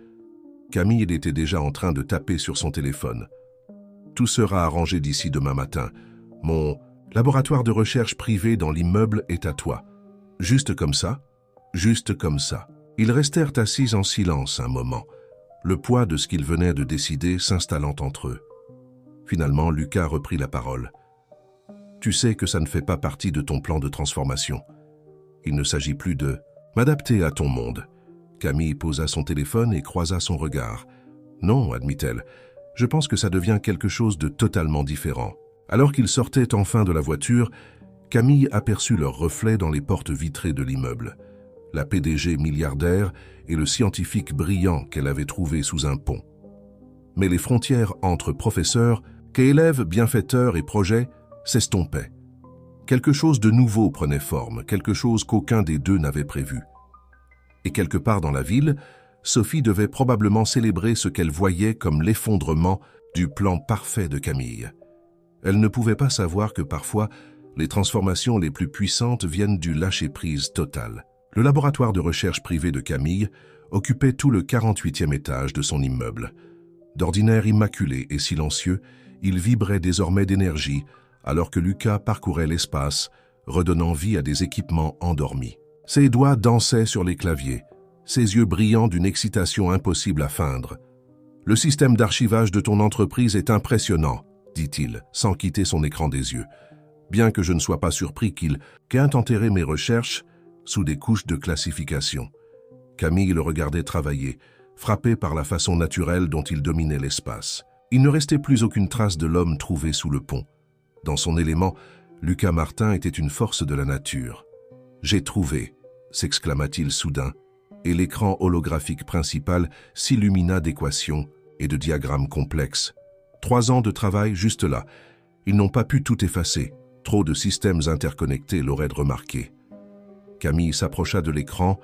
Camille était déjà en train de taper sur son téléphone. « Tout sera arrangé d'ici demain matin. Mon laboratoire de recherche privé dans l'immeuble est à toi. » Juste comme ça, juste comme ça. Ils restèrent assis en silence un moment, le poids de ce qu'ils venaient de décider s'installant entre eux. Finalement, Lucas reprit la parole. « Tu sais que ça ne fait pas partie de ton plan de transformation. Il ne s'agit plus de m'adapter à ton monde. » Camille posa son téléphone et croisa son regard. « Non, admit-elle, je pense que ça devient quelque chose de totalement différent. » Alors qu'ils sortaient enfin de la voiture, Camille aperçut leur reflet dans les portes vitrées de l'immeuble. La PDG milliardaire et le scientifique brillant qu'elle avait trouvé sous un pont. Mais les frontières entre professeurs, qu'élèves, bienfaiteurs et projets s'estompaient. Quelque chose de nouveau prenait forme, quelque chose qu'aucun des deux n'avait prévu. Et quelque part dans la ville, Sophie devait probablement célébrer ce qu'elle voyait comme l'effondrement du plan parfait de Camille. Elle ne pouvait pas savoir que parfois, les transformations les plus puissantes viennent du lâcher-prise total. Le laboratoire de recherche privé de Camille occupait tout le 48e étage de son immeuble. D'ordinaire immaculé et silencieux, il vibrait désormais d'énergie alors que Lucas parcourait l'espace, redonnant vie à des équipements endormis. Ses doigts dansaient sur les claviers, ses yeux brillants d'une excitation impossible à feindre. « Le système d'archivage de ton entreprise est impressionnant », dit-il, sans quitter son écran des yeux. Bien que je ne sois pas surpris qu'il ait enterré mes recherches sous des couches de classification. Camille le regardait travailler, frappé par la façon naturelle dont il dominait l'espace. Il ne restait plus aucune trace de l'homme trouvé sous le pont. Dans son élément, Lucas Martin était une force de la nature. « J'ai trouvé », s'exclama-t-il soudain, et l'écran holographique principal s'illumina d'équations et de diagrammes complexes. 3 ans de travail juste là. Ils n'ont pas pu tout effacer. Trop de systèmes interconnectés l'auraient remarqué. Camille s'approcha de l'écran,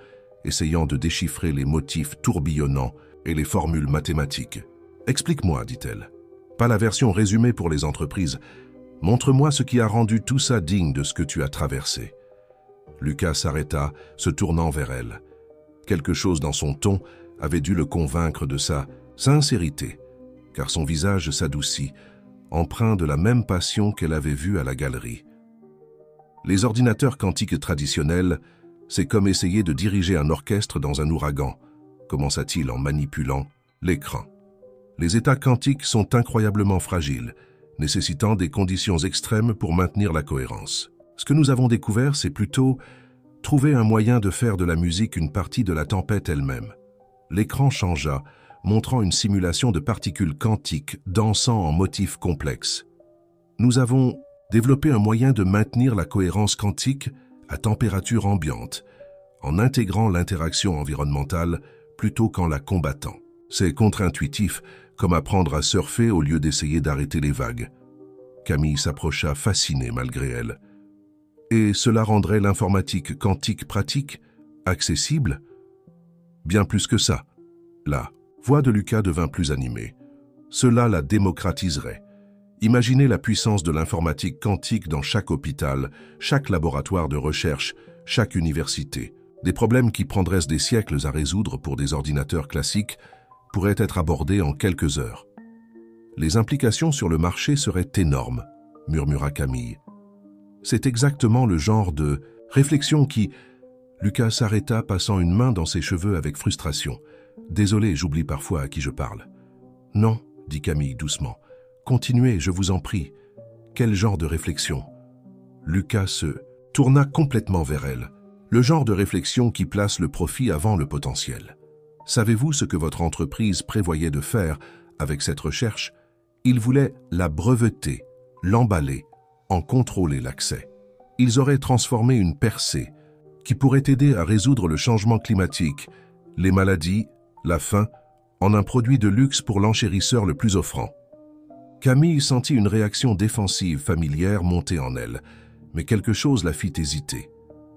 essayant de déchiffrer les motifs tourbillonnants et les formules mathématiques. « Explique-moi, dit-elle. Pas la version résumée pour les entreprises. Montre-moi ce qui a rendu tout ça digne de ce que tu as traversé. » Lucas s'arrêta, se tournant vers elle. Quelque chose dans son ton avait dû le convaincre de sa sincérité, car son visage s'adoucit, empreint de la même passion qu'elle avait vue à la galerie. Les ordinateurs quantiques traditionnels, c'est comme essayer de diriger un orchestre dans un ouragan, commença-t-il en manipulant l'écran. Les états quantiques sont incroyablement fragiles, nécessitant des conditions extrêmes pour maintenir la cohérence. Ce que nous avons découvert, c'est plutôt trouver un moyen de faire de la musique une partie de la tempête elle-même. L'écran changea, montrant une simulation de particules quantiques dansant en motifs complexes. Nous avons développé un moyen de maintenir la cohérence quantique à température ambiante, en intégrant l'interaction environnementale plutôt qu'en la combattant. C'est contre-intuitif, comme apprendre à surfer au lieu d'essayer d'arrêter les vagues. Camille s'approcha fascinée malgré elle. Et cela rendrait l'informatique quantique pratique, accessible? Bien plus que ça. La voix de Lucas devint plus animée. Cela la démocratiserait. Imaginez la puissance de l'informatique quantique dans chaque hôpital, chaque laboratoire de recherche, chaque université. Des problèmes qui prendraient des siècles à résoudre pour des ordinateurs classiques pourraient être abordés en quelques heures. Les implications sur le marché seraient énormes, murmura Camille. C'est exactement le genre de réflexion qui... Lucas s'arrêta, passant une main dans ses cheveux avec frustration. « Désolé, j'oublie parfois à qui je parle. »« Non, » dit Camille doucement. « Continuez, je vous en prie. Quel genre de réflexion ?» Lucas se tourna complètement vers elle. Le genre de réflexion qui place le profit avant le potentiel. Savez-vous ce que votre entreprise prévoyait de faire avec cette recherche? Ils voulaient la breveter, l'emballer, en contrôler l'accès. Ils auraient transformé une percée qui pourrait aider à résoudre le changement climatique, les maladies, la faim, en un produit de luxe pour l'enchérisseur le plus offrant. Camille sentit une réaction défensive familière monter en elle, mais quelque chose la fit hésiter.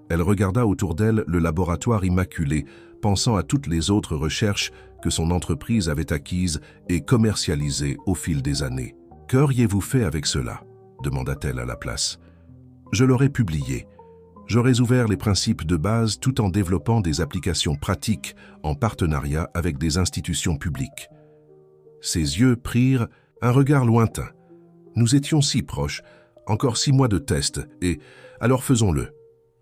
Elle regarda autour d'elle le laboratoire immaculé, pensant à toutes les autres recherches que son entreprise avait acquises et commercialisées au fil des années. « Qu'auriez-vous fait avec cela ?» demanda-t-elle à la place. « Je l'aurais publié. J'aurais ouvert les principes de base tout en développant des applications pratiques en partenariat avec des institutions publiques. » Ses yeux prirent un regard lointain. « Nous étions si proches, encore 6 mois de tests, et alors faisons-le. »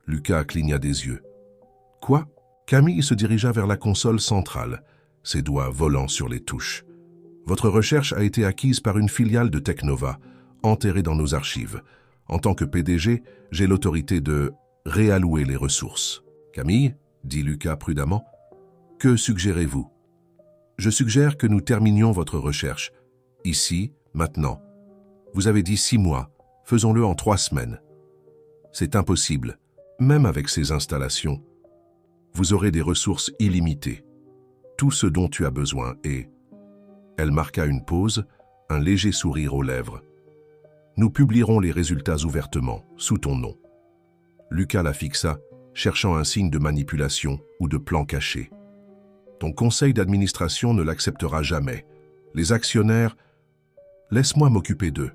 Lucas cligna des yeux. « Quoi ?» Camille se dirigea vers la console centrale, ses doigts volant sur les touches. « Votre recherche a été acquise par une filiale de Technova, enterrée dans nos archives. En tant que PDG, j'ai l'autorité de réallouer les ressources. »« Camille, » dit Lucas prudemment, « que suggérez-vous ?»« Je suggère que nous terminions votre recherche. Ici, maintenant. Vous avez dit 6 mois, faisons-le en 3 semaines. » « C'est impossible, même avec ces installations. Vous aurez des ressources illimitées. Tout ce dont tu as besoin est... » Elle marqua une pause, un léger sourire aux lèvres. « Nous publierons les résultats ouvertement, sous ton nom. » Lucas la fixa, cherchant un signe de manipulation ou de plan caché. Ton conseil d'administration ne l'acceptera jamais. Les actionnaires, laisse-moi m'occuper d'eux.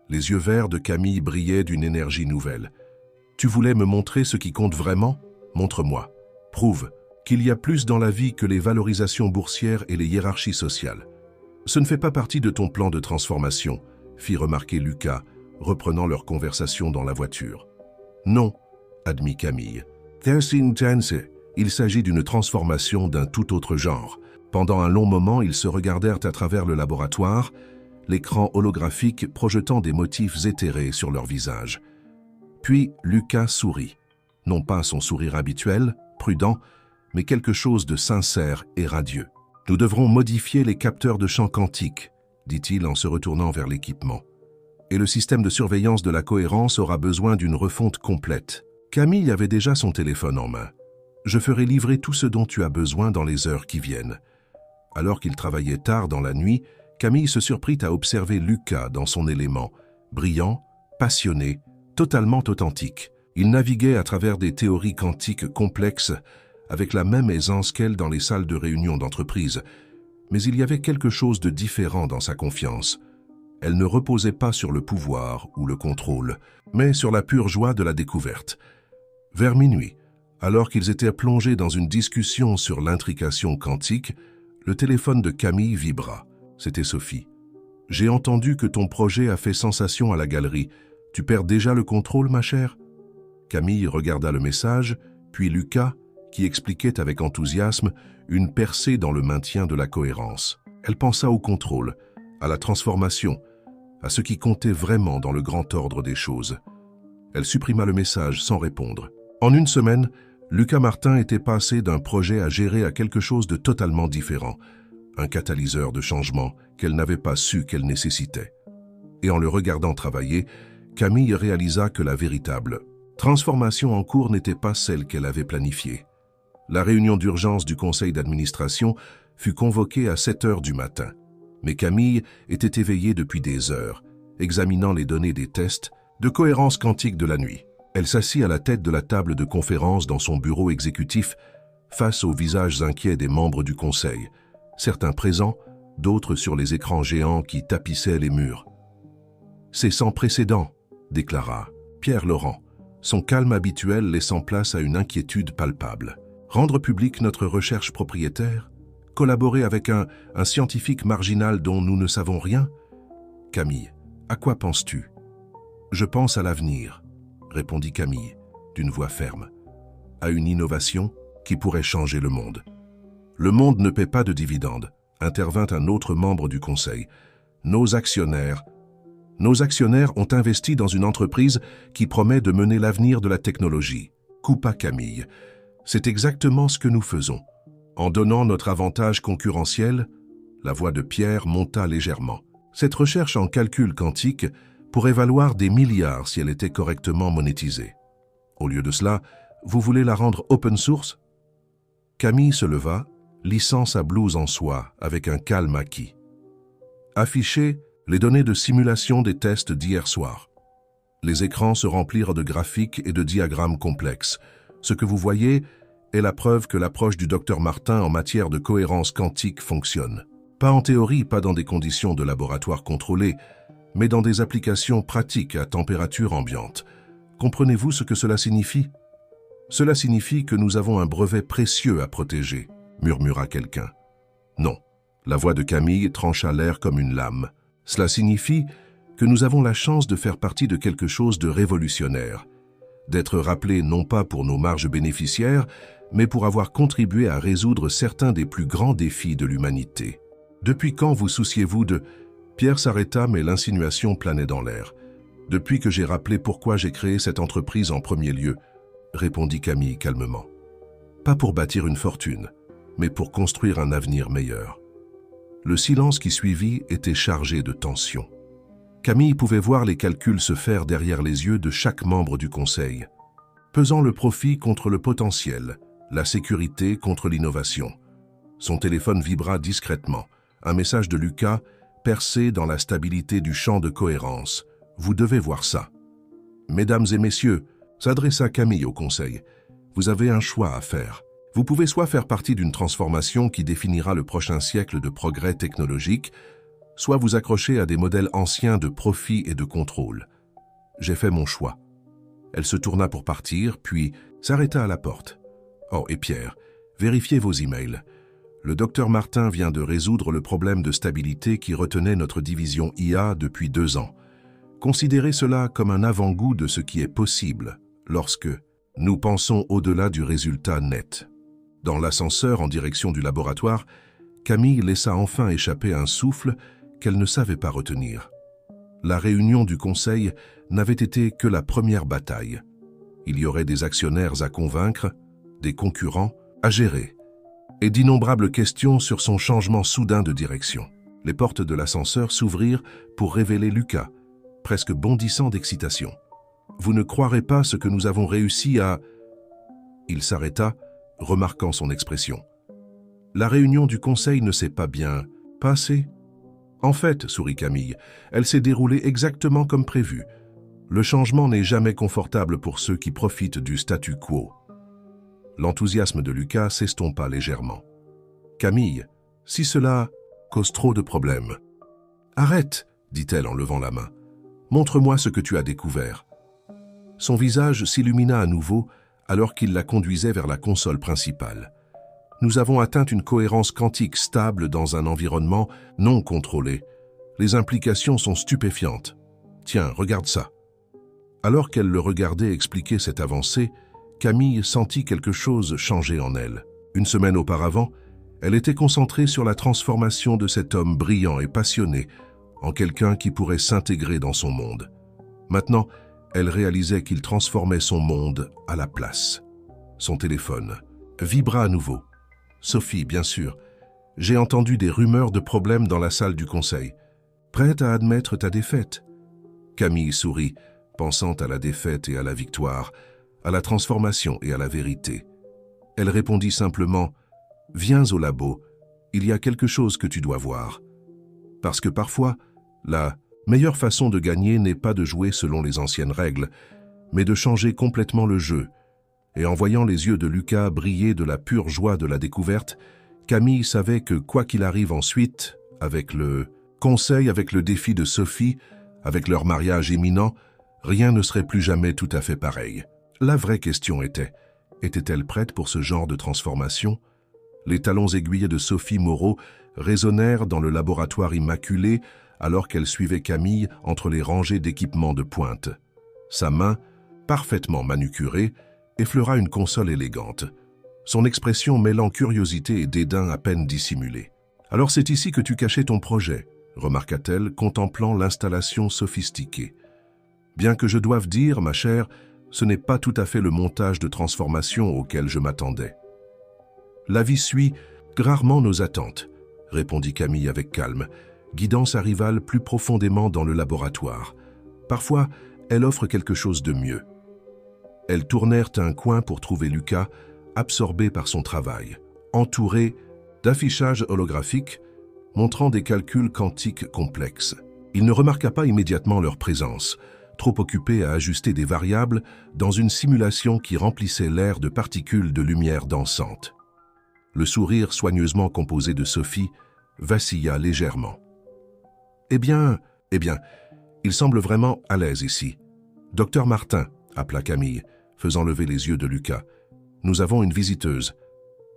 Les yeux verts de Camille brillaient d'une énergie nouvelle. Tu voulais me montrer ce qui compte vraiment? Montre-moi. Prouve qu'il y a plus dans la vie que les valorisations boursières et les hiérarchies sociales. Ce ne fait pas partie de ton plan de transformation, fit remarquer Lucas, reprenant leur conversation dans la voiture. Non, admit Camille. There's intense. Il s'agit d'une transformation d'un tout autre genre. Pendant un long moment, ils se regardèrent à travers le laboratoire, l'écran holographique projetant des motifs éthérés sur leur visage. Puis Lucas sourit. Non pas son sourire habituel, prudent, mais quelque chose de sincère et radieux. « Nous devrons modifier les capteurs de champ quantique, dit-il en se retournant vers l'équipement. Et le système de surveillance de la cohérence aura besoin d'une refonte complète. Camille avait déjà son téléphone en main. Je ferai livrer tout ce dont tu as besoin dans les heures qui viennent. » Alors qu'il travaillait tard dans la nuit, Camille se surprit à observer Lucas dans son élément, brillant, passionné, totalement authentique. Il naviguait à travers des théories quantiques complexes avec la même aisance qu'elle dans les salles de réunion d'entreprise. Mais il y avait quelque chose de différent dans sa confiance. Elle ne reposait pas sur le pouvoir ou le contrôle, mais sur la pure joie de la découverte. Vers minuit, alors qu'ils étaient plongés dans une discussion sur l'intrication quantique, le téléphone de Camille vibra. C'était Sophie. « J'ai entendu que ton projet a fait sensation à la galerie. Tu perds déjà le contrôle, ma chère ?» Camille regarda le message, puis Lucas, qui expliquait avec enthousiasme une percée dans le maintien de la cohérence. Elle pensa au contrôle, à la transformation, à ce qui comptait vraiment dans le grand ordre des choses. Elle supprima le message sans répondre. En une semaine, Lucas Martin était passé d'un projet à gérer à quelque chose de totalement différent, un catalyseur de changement qu'elle n'avait pas su qu'elle nécessitait. Et en le regardant travailler, Camille réalisa que la véritable transformation en cours n'était pas celle qu'elle avait planifiée. La réunion d'urgence du conseil d'administration fut convoquée à 7 heures du matin. Mais Camille était éveillée depuis des heures, examinant les données des tests de cohérence quantique de la nuit. Elle s'assit à la tête de la table de conférence dans son bureau exécutif, face aux visages inquiets des membres du conseil, certains présents, d'autres sur les écrans géants qui tapissaient les murs. « C'est sans précédent », déclara Pierre Laurent, son calme habituel laissant place à une inquiétude palpable. « Rendre publique notre recherche propriétaire? Collaborer avec un scientifique marginal dont nous ne savons rien? Camille, à quoi penses-tu? »« Je pense à l'avenir, » répondit Camille, d'une voix ferme. « À une innovation qui pourrait changer le monde. »« Le monde ne paie pas de dividendes, » intervint un autre membre du conseil. « Nos actionnaires ont investi dans une entreprise qui promet de mener l'avenir de la technologie. » Coupa Camille. « C'est exactement ce que nous faisons. En donnant notre avantage concurrentiel, » la voix de Pierre monta légèrement. « Cette recherche en calcul quantique pourrait valoir des milliards si elle était correctement monétisée. Au lieu de cela, vous voulez la rendre open source ?» Camille se leva, lissant sa blouse en soie avec un calme acquis. « Affichez les données de simulation des tests d'hier soir. » Les écrans se remplirent de graphiques et de diagrammes complexes. Ce que vous voyez est la preuve que l'approche du Dr Martin en matière de cohérence quantique fonctionne. Pas en théorie, pas dans des conditions de laboratoire contrôlées, mais dans des applications pratiques à température ambiante. Comprenez-vous ce que cela signifie? Cela signifie que nous avons un brevet précieux à protéger, murmura quelqu'un. Non, la voix de Camille trancha l'air comme une lame. Cela signifie que nous avons la chance de faire partie de quelque chose de révolutionnaire, d'être rappelés non pas pour nos marges bénéficiaires, mais pour avoir contribué à résoudre certains des plus grands défis de l'humanité. Depuis quand vous souciez-vous de... Pierre s'arrêta, mais l'insinuation planait dans l'air. Depuis que j'ai rappelé pourquoi j'ai créé cette entreprise en premier lieu, répondit Camille calmement. Pas pour bâtir une fortune, mais pour construire un avenir meilleur. Le silence qui suivit était chargé de tension. Camille pouvait voir les calculs se faire derrière les yeux de chaque membre du conseil, pesant le profit contre le potentiel, la sécurité contre l'innovation. Son téléphone vibra discrètement. Un message de Lucas percé dans la stabilité du champ de cohérence. « Vous devez voir ça. » « Mesdames et messieurs, s'adressa Camille au conseil, vous avez un choix à faire. Vous pouvez soit faire partie d'une transformation qui définira le prochain siècle de progrès technologique, soit vous accrocher à des modèles anciens de profit et de contrôle. J'ai fait mon choix. Elle se tourna pour partir, puis s'arrêta à la porte. Oh, et Pierre, vérifiez vos emails. Le docteur Martin vient de résoudre le problème de stabilité qui retenait notre division IA depuis 2 ans. Considérez cela comme un avant-goût de ce qui est possible lorsque nous pensons au-delà du résultat net. Dans l'ascenseur en direction du laboratoire, Camille laissa enfin échapper un souffle qu'elle ne savait pas retenir. La réunion du conseil n'avait été que la première bataille. Il y aurait des actionnaires à convaincre, des concurrents à gérer, et d'innombrables questions sur son changement soudain de direction. Les portes de l'ascenseur s'ouvrirent pour révéler Lucas, presque bondissant d'excitation. « Vous ne croirez pas ce que nous avons réussi à… » Il s'arrêta, remarquant son expression. « La réunion du conseil ne s'est pas bien passée. » « En fait, sourit Camille, elle s'est déroulée exactement comme prévu. Le changement n'est jamais confortable pour ceux qui profitent du statu quo. » L'enthousiasme de Lucas s'estompa légèrement. « Camille, si cela cause trop de problèmes… »« Arrête, dit-elle en levant la main. Montre-moi ce que tu as découvert. » Son visage s'illumina à nouveau alors qu'il la conduisait vers la console principale. Nous avons atteint une cohérence quantique stable dans un environnement non contrôlé. Les implications sont stupéfiantes. Tiens, regarde ça. Alors qu'elle le regardait expliquer cette avancée, Camille sentit quelque chose changer en elle. 1 semaine auparavant, elle était concentrée sur la transformation de cet homme brillant et passionné en quelqu'un qui pourrait s'intégrer dans son monde. Maintenant, elle réalisait qu'il transformait son monde à la place. Son téléphone vibra à nouveau. Sophie, bien sûr. J'ai entendu des rumeurs de problèmes dans la salle du conseil. Prête à admettre ta défaite? Camille sourit, pensant à la défaite et à la victoire, à la transformation et à la vérité. Elle répondit simplement « Viens au labo, il y a quelque chose que tu dois voir. » Parce que parfois, la meilleure façon de gagner n'est pas de jouer selon les anciennes règles, mais de changer complètement le jeu. Et en voyant les yeux de Lucas briller de la pure joie de la découverte, Camille savait que quoi qu'il arrive ensuite, avec le conseil, avec le défi de Sophie, avec leur mariage imminent, rien ne serait plus jamais tout à fait pareil. La vraie question était-elle prête pour ce genre de transformation? Les talons aiguillés de Sophie Moreau résonnèrent dans le laboratoire immaculé alors qu'elle suivait Camille entre les rangées d'équipements de pointe. Sa main, parfaitement manucurée, effleura une console élégante, son expression mêlant curiosité et dédain à peine dissimulé. « Alors c'est ici que tu cachais ton projet », remarqua-t-elle, contemplant l'installation sophistiquée. « Bien que je doive dire, ma chère, ce n'est pas tout à fait le montage de transformation auquel je m'attendais. »« La vie suit rarement nos attentes », répondit Camille avec calme, guidant sa rivale plus profondément dans le laboratoire. « Parfois, elle offre quelque chose de mieux. » Elles tournèrent un coin pour trouver Lucas, absorbé par son travail, entouré d'affichages holographiques montrant des calculs quantiques complexes. Il ne remarqua pas immédiatement leur présence, trop occupé à ajuster des variables dans une simulation qui remplissait l'air de particules de lumière dansantes. Le sourire soigneusement composé de Sophie vacilla légèrement. « Eh bien, il semble vraiment à l'aise ici. Docteur Martin, appela Camille, faisant lever les yeux de Lucas. Nous avons une visiteuse. »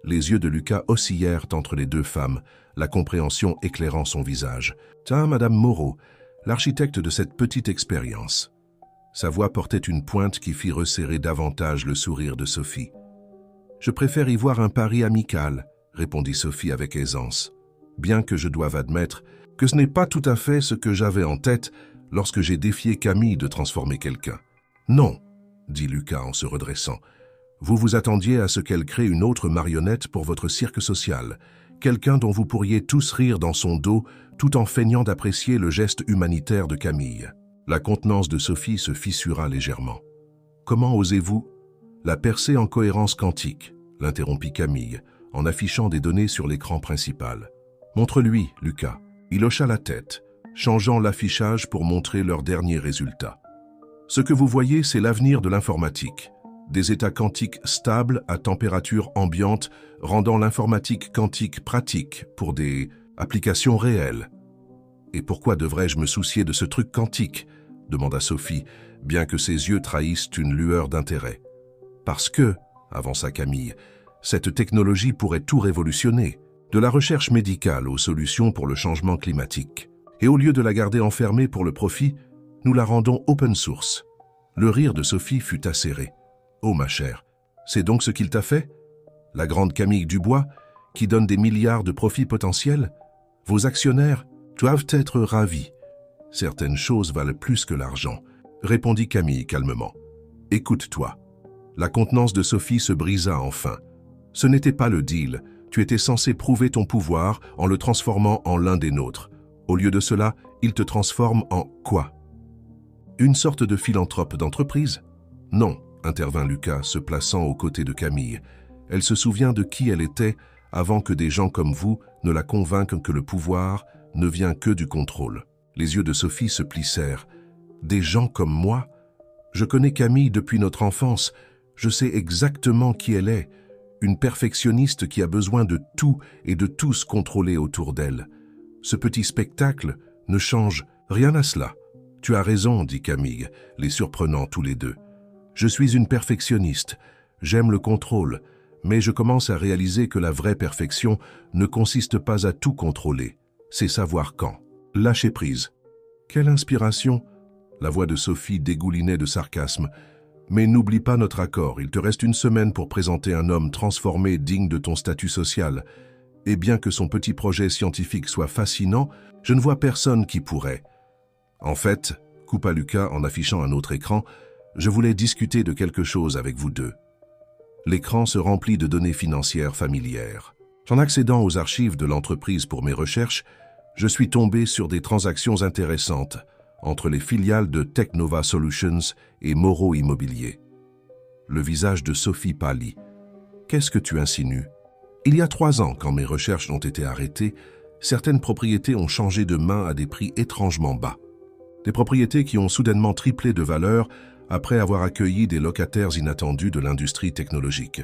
Les yeux de Lucas oscillèrent entre les deux femmes, la compréhension éclairant son visage. « Tiens, Madame Moreau, l'architecte de cette petite expérience. » Sa voix portait une pointe qui fit resserrer davantage le sourire de Sophie. « Je préfère y voir un pari amical, » répondit Sophie avec aisance. « Bien que je doive admettre que ce n'est pas tout à fait ce que j'avais en tête lorsque j'ai défié Camille de transformer quelqu'un. »« Non, » dit Lucas en se redressant. « Vous vous attendiez à ce qu'elle crée une autre marionnette pour votre cirque social, quelqu'un dont vous pourriez tous rire dans son dos tout en feignant d'apprécier le geste humanitaire de Camille. » La contenance de Sophie se fissura légèrement. « Comment osez-vous ?»« La percée en cohérence quantique, » l'interrompit Camille, en affichant des données sur l'écran principal. « Montre-lui, Lucas. » Il hocha la tête, changeant l'affichage pour montrer leurs derniers résultats. « Ce que vous voyez, c'est l'avenir de l'informatique. des états quantiques stables à température ambiante, rendant l'informatique quantique pratique pour des applications réelles. Et pourquoi devrais-je me soucier de ce truc quantique ? Demanda Sophie, bien que ses yeux trahissent une lueur d'intérêt. Parce que, avança Camille, cette technologie pourrait tout révolutionner, de la recherche médicale aux solutions pour le changement climatique. Et au lieu de la garder enfermée pour le profit, nous la rendons open source. Le rire de Sophie fut acéré. « Oh ma chère, c'est donc ce qu'il t'a fait? La grande Camille Dubois, qui donne des milliards de profits potentiels? Vos actionnaires doivent être ravis. Certaines choses valent plus que l'argent, » répondit Camille calmement. « Écoute-toi. » La contenance de Sophie se brisa enfin. Ce n'était pas le deal. Tu étais censé prouver ton pouvoir en le transformant en l'un des nôtres. Au lieu de cela, il te transforme en quoi? Une sorte de philanthrope d'entreprise? Non, intervint Lucas, se plaçant aux côtés de Camille. Elle se souvient de qui elle était avant que des gens comme vous ne la convainquent que le pouvoir ne vient que du contrôle. Les yeux de Sophie se plissèrent. Des gens comme moi? Je connais Camille depuis notre enfance. Je sais exactement qui elle est. Une perfectionniste qui a besoin de tout et de tous contrôler autour d'elle. Ce petit spectacle ne change rien à cela. Tu as raison, dit Camille, les surprenant tous les deux. Je suis une perfectionniste. J'aime le contrôle, mais je commence à réaliser que la vraie perfection ne consiste pas à tout contrôler. C'est savoir quand. Lâcher prise. Quelle inspiration! La voix de Sophie dégoulinait de sarcasme. Mais n'oublie pas notre accord, il te reste une semaine pour présenter un homme transformé digne de ton statut social. Et bien que son petit projet scientifique soit fascinant, je ne vois personne qui pourrait. En fait, coupa Lucas en affichant un autre écran, je voulais discuter de quelque chose avec vous deux. L'écran se remplit de données financières familières. En accédant aux archives de l'entreprise pour mes recherches, je suis tombé sur des transactions intéressantes entre les filiales de Technova Solutions et Moreau Immobilier. Le visage de Sophie pâlit. Qu'est-ce que tu insinues? Il y a 3 ans, quand mes recherches ont été arrêtées, certaines propriétés ont changé de main à des prix étrangement bas. Des propriétés qui ont soudainement triplé de valeur après avoir accueilli des locataires inattendus de l'industrie technologique.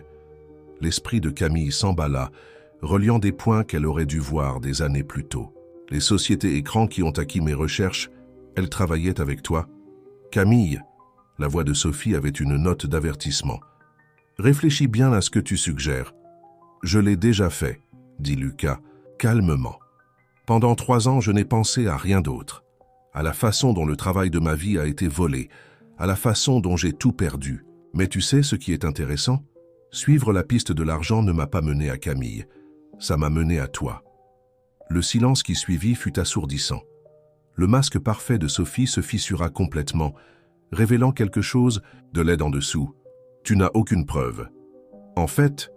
L'esprit de Camille s'emballa, reliant des points qu'elle aurait dû voir des années plus tôt. Les sociétés écrans qui ont acquis mes recherches, elles travaillaient avec toi? Camille, la voix de Sophie avait une note d'avertissement. Réfléchis bien à ce que tu suggères. Je l'ai déjà fait, dit Lucas, calmement. Pendant 3 ans, je n'ai pensé à rien d'autre. À la façon dont le travail de ma vie a été volé, à la façon dont j'ai tout perdu. Mais tu sais ce qui est intéressant? Suivre la piste de l'argent ne m'a pas mené à Camille. Ça m'a mené à toi. Le silence qui suivit fut assourdissant. Le masque parfait de Sophie se fissura complètement, révélant quelque chose de laid en dessous. Tu n'as aucune preuve. En fait,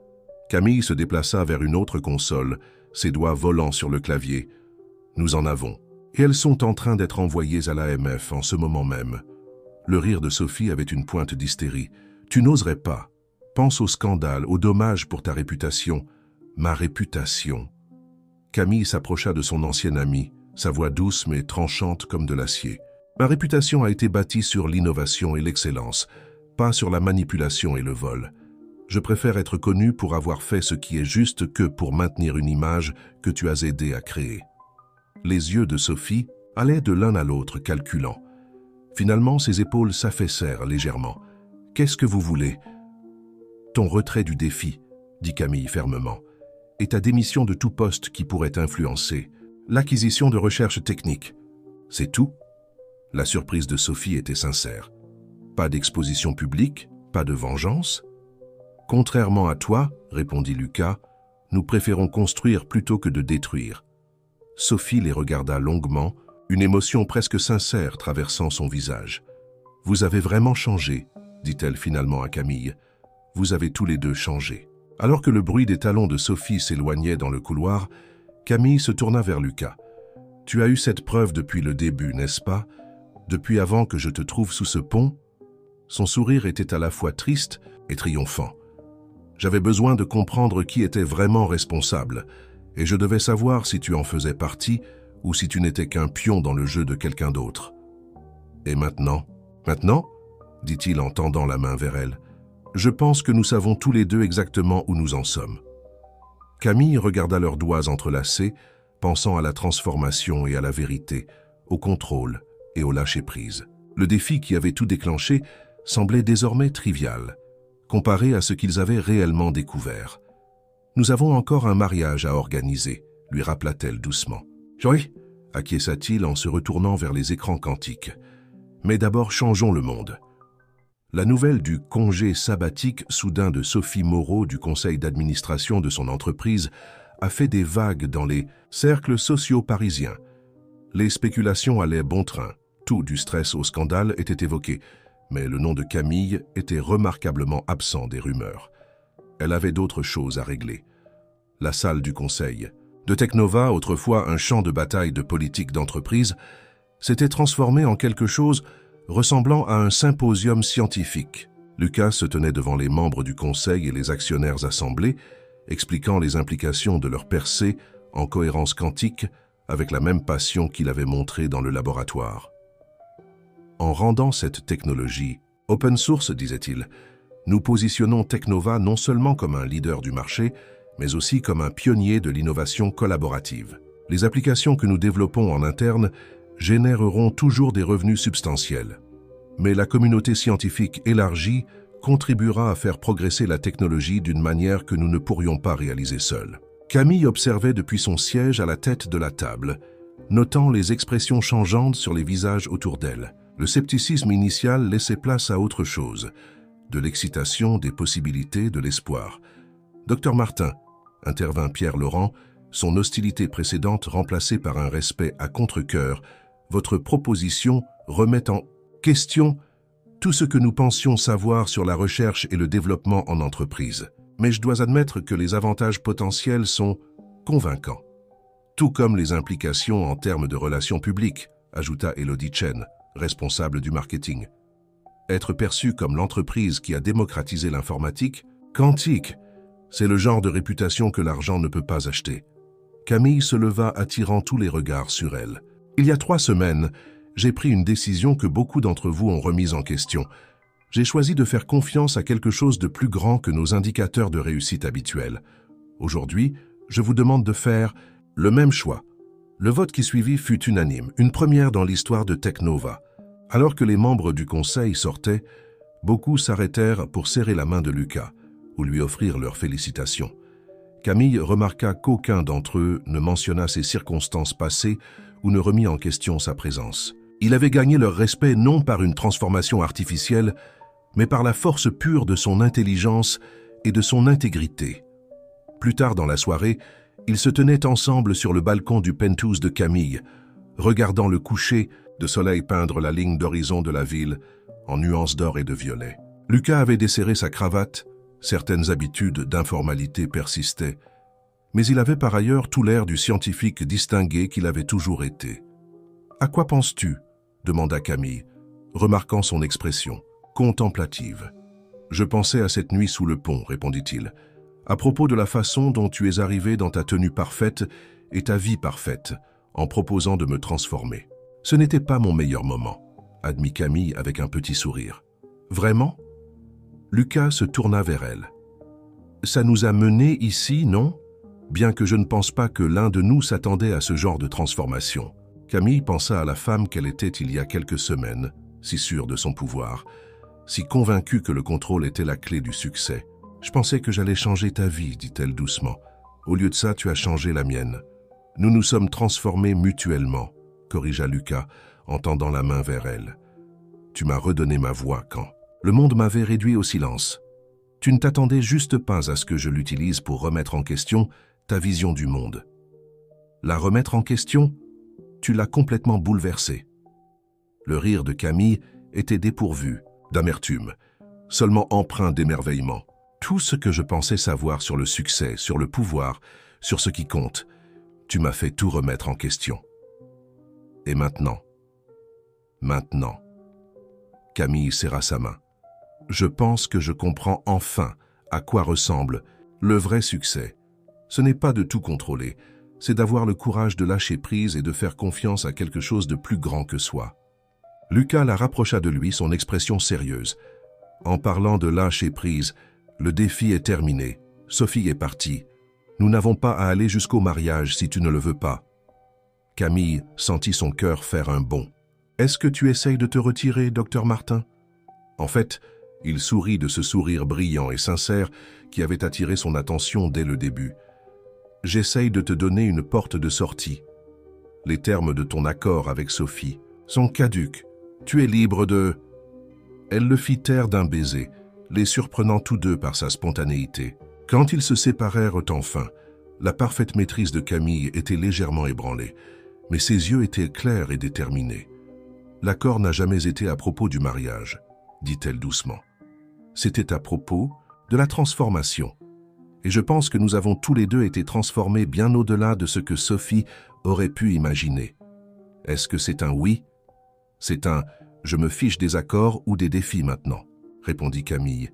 Camille se déplaça vers une autre console, ses doigts volant sur le clavier. Nous en avons. Et elles sont en train d'être envoyées à l'AMF en ce moment même. Le rire de Sophie avait une pointe d'hystérie. Tu n'oserais pas. Pense au scandale, aux dommages pour ta réputation. Ma réputation. Camille s'approcha de son ancienne amie, sa voix douce mais tranchante comme de l'acier. Ma réputation a été bâtie sur l'innovation et l'excellence, pas sur la manipulation et le vol. Je préfère être connu pour avoir fait ce qui est juste que pour maintenir une image que tu as aidé à créer. Les yeux de Sophie allaient de l'un à l'autre, calculant. Finalement, ses épaules s'affaissèrent légèrement. « Qu'est-ce que vous voulez ?»« Ton retrait du défi, » dit Camille fermement, « et ta démission de tout poste qui pourrait influencer. L'acquisition de recherches techniques. C'est tout ?» La surprise de Sophie était sincère. « Pas d'exposition publique, pas de vengeance ?» « Contrairement à toi, » répondit Lucas, « nous préférons construire plutôt que de détruire. » Sophie les regarda longuement, une émotion presque sincère traversant son visage. « Vous avez vraiment changé, » dit-elle finalement à Camille. « Vous avez tous les deux changé. » Alors que le bruit des talons de Sophie s'éloignait dans le couloir, Camille se tourna vers Lucas. « Tu as eu cette preuve depuis le début, n'est-ce pas? Depuis avant que je te trouve sous ce pont ?» Son sourire était à la fois triste et triomphant. J'avais besoin de comprendre qui était vraiment responsable, et je devais savoir si tu en faisais partie ou si tu n'étais qu'un pion dans le jeu de quelqu'un d'autre. Et maintenant? Maintenant? Dit-il en tendant la main vers elle. Je pense que nous savons tous les deux exactement où nous en sommes. Camille regarda leurs doigts entrelacés, pensant à la transformation et à la vérité, au contrôle et au lâcher-prise. Le défi qui avait tout déclenché semblait désormais trivial, comparé à ce qu'ils avaient réellement découvert. « Nous avons encore un mariage à organiser », lui rappela-t-elle doucement. « Oui », acquiesça-t-il en se retournant vers les écrans quantiques. « Mais d'abord, changeons le monde. » La nouvelle du congé sabbatique soudain de Sophie Moreau du conseil d'administration de son entreprise a fait des vagues dans les cercles sociaux parisiens. Les spéculations allaient bon train. Tout, du stress au scandale, était évoqué, mais le nom de Camille était remarquablement absent des rumeurs. Elle avait d'autres choses à régler. La salle du conseil. De Technova, autrefois un champ de bataille de politique d'entreprise, s'était transformé en quelque chose ressemblant à un symposium scientifique. Lucas se tenait devant les membres du conseil et les actionnaires assemblés, expliquant les implications de leur percée en cohérence quantique avec la même passion qu'il avait montrée dans le laboratoire. En rendant cette technologie open source, disait-il, nous positionnons Technova non seulement comme un leader du marché, mais aussi comme un pionnier de l'innovation collaborative. Les applications que nous développons en interne généreront toujours des revenus substantiels. Mais la communauté scientifique élargie contribuera à faire progresser la technologie d'une manière que nous ne pourrions pas réaliser seuls. Camille observait depuis son siège à la tête de la table, notant les expressions changeantes sur les visages autour d'elle. Le scepticisme initial laissait place à autre chose, de l'excitation, des possibilités, de l'espoir. « Docteur Martin », intervint Pierre Laurent, son hostilité précédente remplacée par un respect à contre-cœur, votre proposition remet en question tout ce que nous pensions savoir sur la recherche et le développement en entreprise. Mais je dois admettre que les avantages potentiels sont convaincants. Tout comme les implications en termes de relations publiques, ajouta Elodie Chen, responsable du marketing. Être perçu comme l'entreprise qui a démocratisé l'informatique, quantique, c'est le genre de réputation que l'argent ne peut pas acheter. Camille se leva, attirant tous les regards sur elle. Il y a 3 semaines, j'ai pris une décision que beaucoup d'entre vous ont remise en question. J'ai choisi de faire confiance à quelque chose de plus grand que nos indicateurs de réussite habituels. Aujourd'hui, je vous demande de faire le même choix. Le vote qui suivit fut unanime, une première dans l'histoire de Technova. Alors que les membres du conseil sortaient, beaucoup s'arrêtèrent pour serrer la main de Lucas ou lui offrir leurs félicitations. Camille remarqua qu'aucun d'entre eux ne mentionna ses circonstances passées ou ne remit en question sa présence. Il avait gagné leur respect non par une transformation artificielle, mais par la force pure de son intelligence et de son intégrité. Plus tard dans la soirée, ils se tenaient ensemble sur le balcon du penthouse de Camille, regardant le coucher de soleil peindre la ligne d'horizon de la ville en nuances d'or et de violet. Lucas avait desserré sa cravate, certaines habitudes d'informalité persistaient, mais il avait par ailleurs tout l'air du scientifique distingué qu'il avait toujours été. « À quoi penses-tu » demanda Camille, remarquant son expression contemplative. « Je pensais à cette nuit sous le pont, » répondit-il, « à propos de la façon dont tu es arrivé dans ta tenue parfaite et ta vie parfaite, en proposant de me transformer. Ce n'était pas mon meilleur moment, » admit Camille avec un petit sourire. « Vraiment ?» Lucas se tourna vers elle. « Ça nous a menés ici, non ? Bien que je ne pense pas que l'un de nous s'attendait à ce genre de transformation. » Camille pensa à la femme qu'elle était il y a quelques semaines, si sûre de son pouvoir, si convaincue que le contrôle était la clé du succès. « Je pensais que j'allais changer ta vie, dit-elle doucement. Au lieu de ça, tu as changé la mienne. Nous nous sommes transformés mutuellement, corrigea Lucas, en tendant la main vers elle. Tu m'as redonné ma voix quand le monde m'avait réduit au silence. Tu ne t'attendais juste pas à ce que je l'utilise pour remettre en question ta vision du monde. La remettre en question, tu l'as complètement bouleversée. » Le rire de Camille était dépourvu d'amertume, seulement empreint d'émerveillement. Tout ce que je pensais savoir sur le succès, sur le pouvoir, sur ce qui compte, tu m'as fait tout remettre en question. Et maintenant, Camille serra sa main. Je pense que je comprends enfin à quoi ressemble le vrai succès. Ce n'est pas de tout contrôler, c'est d'avoir le courage de lâcher prise et de faire confiance à quelque chose de plus grand que soi. Lucas la rapprocha de lui, son expression sérieuse. En parlant de lâcher prise, le défi est terminé. Sophie est partie. Nous n'avons pas à aller jusqu'au mariage si tu ne le veux pas. Camille sentit son cœur faire un bond. Est-ce que tu essayes de te retirer, docteur Martin? En fait, il sourit de ce sourire brillant et sincère qui avait attiré son attention dès le début. J'essaye de te donner une porte de sortie. Les termes de ton accord avec Sophie sont caducs. Tu es libre de... Elle le fit taire d'un baiser, les surprenant tous deux par sa spontanéité. Quand ils se séparèrent enfin, la parfaite maîtrise de Camille était légèrement ébranlée, mais ses yeux étaient clairs et déterminés. L'accord n'a jamais été à propos du mariage, dit-elle doucement. C'était à propos de la transformation. Et je pense que nous avons tous les deux été transformés bien au-delà de ce que Sophie aurait pu imaginer. Est-ce que c'est un oui? C'est un « je me fiche des accords ou des défis maintenant », répondit Camille.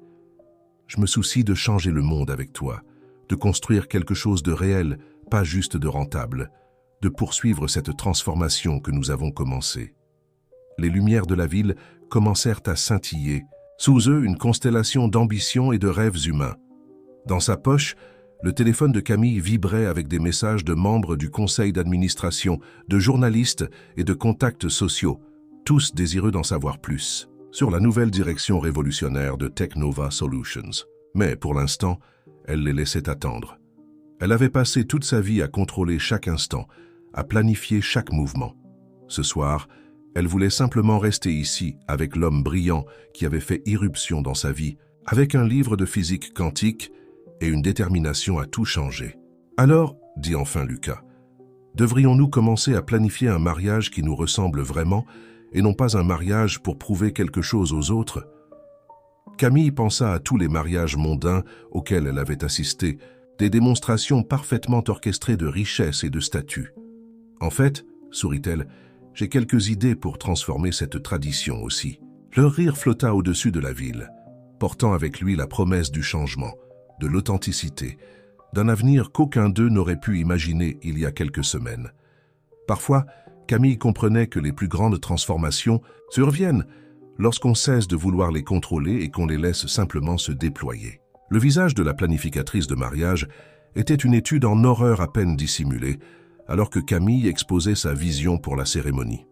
Je me soucie de changer le monde avec toi, de construire quelque chose de réel, pas juste de rentable, de poursuivre cette transformation que nous avons commencée. Les lumières de la ville commencèrent à scintiller, sous eux une constellation d'ambitions et de rêves humains. Dans sa poche, le téléphone de Camille vibrait avec des messages de membres du conseil d'administration, de journalistes et de contacts sociaux, tous désireux d'en savoir plus sur la nouvelle direction révolutionnaire de Technova Solutions. Mais pour l'instant, elle les laissait attendre. Elle avait passé toute sa vie à contrôler chaque instant, à planifier chaque mouvement. Ce soir, elle voulait simplement rester ici avec l'homme brillant qui avait fait irruption dans sa vie, avec un livre de physique quantique et une détermination à tout changer. Alors, dit enfin Lucas, devrions-nous commencer à planifier un mariage qui nous ressemble vraiment et non pas un mariage pour prouver quelque chose aux autres? Camille pensa à tous les mariages mondains auxquels elle avait assisté, des démonstrations parfaitement orchestrées de richesse et de statut. En fait, sourit-elle, j'ai quelques idées pour transformer cette tradition aussi. Leur rire flotta au-dessus de la ville, portant avec lui la promesse du changement, de l'authenticité, d'un avenir qu'aucun d'eux n'aurait pu imaginer il y a quelques semaines. Parfois, Camille comprenait que les plus grandes transformations surviennent lorsqu'on cesse de vouloir les contrôler et qu'on les laisse simplement se déployer. Le visage de la planificatrice de mariage était une étude en horreur à peine dissimulée, alors que Camille exposait sa vision pour la cérémonie.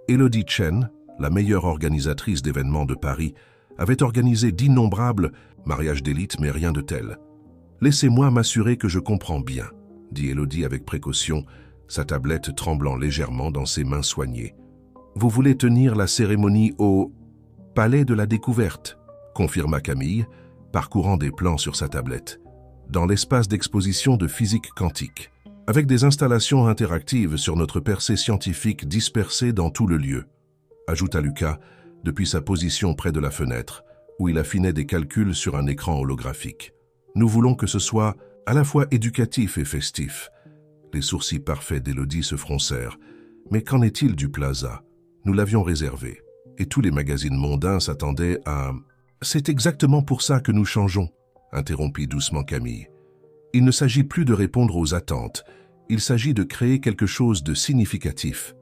Elodie Chen, la meilleure organisatrice d'événements de Paris, avait organisé d'innombrables mariages d'élite, mais rien de tel. « Laissez-moi m'assurer que je comprends bien », dit Elodie avec précaution, sa tablette tremblant légèrement dans ses mains soignées. « Vous voulez tenir la cérémonie au Palais de la Découverte », confirma Camille, parcourant des plans sur sa tablette, dans l'espace d'exposition de physique quantique, avec des installations interactives sur notre percée scientifique dispersée dans tout le lieu, ajouta Lucas, depuis sa position près de la fenêtre, où il affinait des calculs sur un écran holographique. Nous voulons que ce soit à la fois éducatif et festif. Les sourcils parfaits d'Élodie se froncèrent. Mais qu'en est-il du Plaza? Nous l'avions réservé, et tous les magazines mondains s'attendaient à... C'est exactement pour ça que nous changeons, interrompit doucement Camille. Il ne s'agit plus de répondre aux attentes, il s'agit de créer quelque chose de significatif.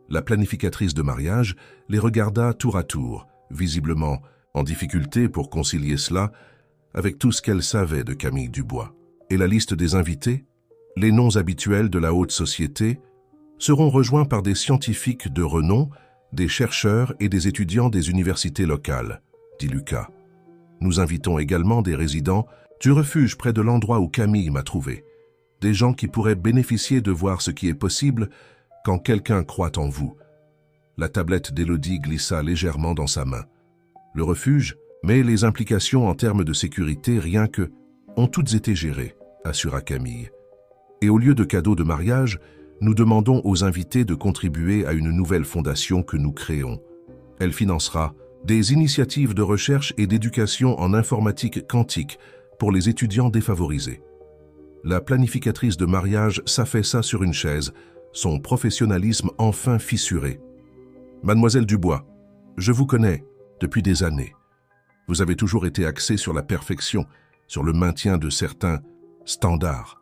La planificatrice de mariage les regarda tour à tour, visiblement en difficulté pour concilier cela avec tout ce qu'elle savait de Camille Dubois. Et la liste des invités, les noms habituels de la haute société, seront rejoints par des scientifiques de renom, des chercheurs et des étudiants des universités locales, dit Lucas. Nous invitons également des résidents du refuge près de l'endroit où Camille m'a trouvé, des gens qui pourraient bénéficier de voir ce qui est possible quand quelqu'un croit en vous. La tablette d'Élodie glissa légèrement dans sa main. Le refuge, mais les implications en termes de sécurité, rien que, ont toutes été gérées, assura Camille. Et au lieu de cadeaux de mariage, nous demandons aux invités de contribuer à une nouvelle fondation que nous créons. Elle financera des initiatives de recherche et d'éducation en informatique quantique pour les étudiants défavorisés. La planificatrice de mariage s'affaissa sur une chaise, son professionnalisme enfin fissuré. « Mademoiselle Dubois, je vous connais depuis des années. Vous avez toujours été axée sur la perfection, sur le maintien de certains standards.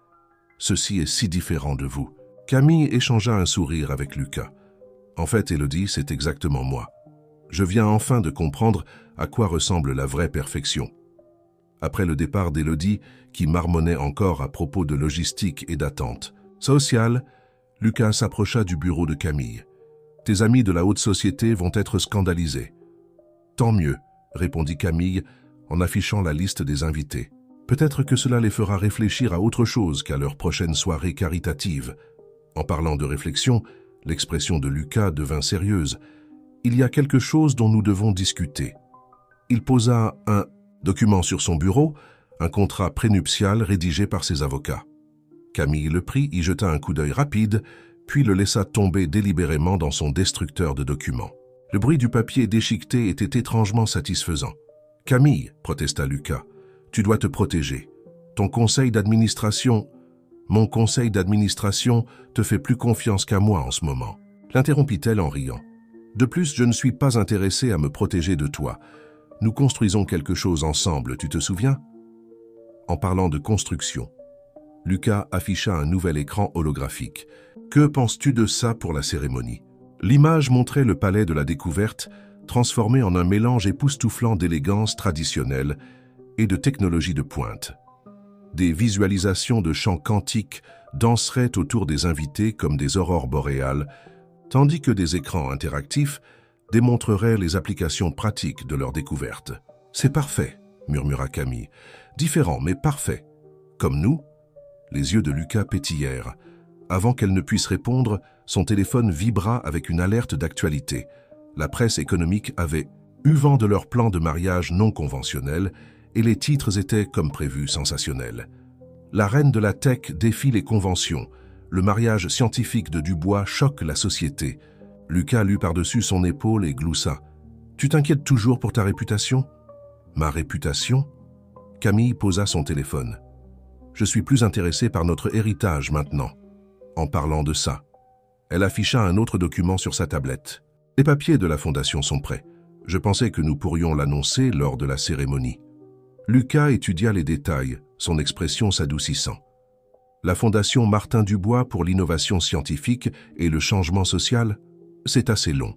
Ceci est si différent de vous. » Camille échangea un sourire avec Lucas. « En fait, Élodie, c'est exactement moi. Je viens enfin de comprendre à quoi ressemble la vraie perfection. Après le départ d'Élodie, qui marmonnait encore à propos de logistique et d'attente sociale, Lucas s'approcha du bureau de Camille. « Tes amis de la haute société vont être scandalisés. »« Tant mieux, » répondit Camille en affichant la liste des invités. « Peut-être que cela les fera réfléchir à autre chose qu'à leur prochaine soirée caritative. » En parlant de réflexion, l'expression de Lucas devint sérieuse. « Il y a quelque chose dont nous devons discuter. » Il posa un document sur son bureau, un contrat prénuptial rédigé par ses avocats. Camille le prit, y jeta un coup d'œil rapide, puis le laissa tomber délibérément dans son destructeur de documents. Le bruit du papier déchiqueté était étrangement satisfaisant. « Camille, » protesta Lucas, « tu dois te protéger. Ton conseil d'administration, mon conseil d'administration te fait plus confiance qu'à moi en ce moment. » L'interrompit-elle en riant. « De plus, je ne suis pas intéressé à me protéger de toi. Nous construisons quelque chose ensemble, tu te souviens ?» En parlant de construction, Lucas afficha un nouvel écran holographique. « Que penses-tu de ça pour la cérémonie ?» L'image montrait le palais de la découverte, transformé en un mélange époustouflant d'élégance traditionnelle et de technologie de pointe. Des visualisations de chants quantiques danseraient autour des invités comme des aurores boréales, tandis que des écrans interactifs démontreraient les applications pratiques de leur découverte. « C'est parfait », murmura Camille. « Différent, mais parfait. Comme nous ?» Les yeux de Lucas pétillèrent. Avant qu'elle ne puisse répondre, son téléphone vibra avec une alerte d'actualité. La presse économique avait eu vent de leur plan de mariage non conventionnel et les titres étaient, comme prévu, sensationnels. La reine de la tech défie les conventions. Le mariage scientifique de Dubois choque la société. Lucas lut par-dessus son épaule et gloussa. « Tu t'inquiètes toujours pour ta réputation ?»« Ma réputation ?» Camille posa son téléphone. « Je suis plus intéressé par notre héritage maintenant. » En parlant de ça, elle afficha un autre document sur sa tablette. « Les papiers de la fondation sont prêts. Je pensais que nous pourrions l'annoncer lors de la cérémonie. » Lucas étudia les détails, son expression s'adoucissant. « La fondation Martin Dubois pour l'innovation scientifique et le changement social, c'est assez long. »«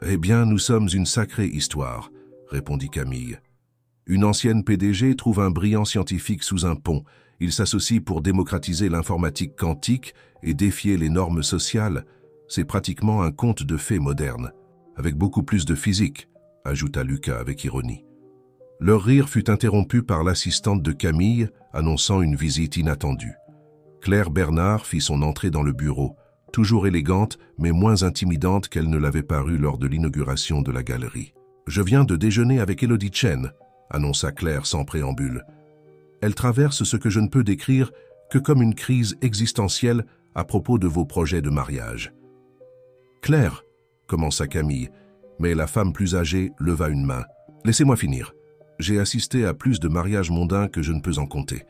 Eh bien, nous sommes une sacrée histoire, » répondit Camille. « Une ancienne PDG trouve un brillant scientifique sous un pont. Il s'associe pour démocratiser l'informatique quantique et défier les normes sociales. C'est pratiquement un conte de fées moderne, avec beaucoup plus de physique, » ajouta Lucas avec ironie. Leur rire fut interrompu par l'assistante de Camille, annonçant une visite inattendue. Claire Bernard fit son entrée dans le bureau, toujours élégante, mais moins intimidante qu'elle ne l'avait paru lors de l'inauguration de la galerie. « Je viens de déjeuner avec Élodie Chen », annonça Claire sans préambule. Elle traverse ce que je ne peux décrire que comme une crise existentielle à propos de vos projets de mariage. « Claire », commença Camille, mais la femme plus âgée leva une main. « Laissez-moi finir. J'ai assisté à plus de mariages mondains que je ne peux en compter.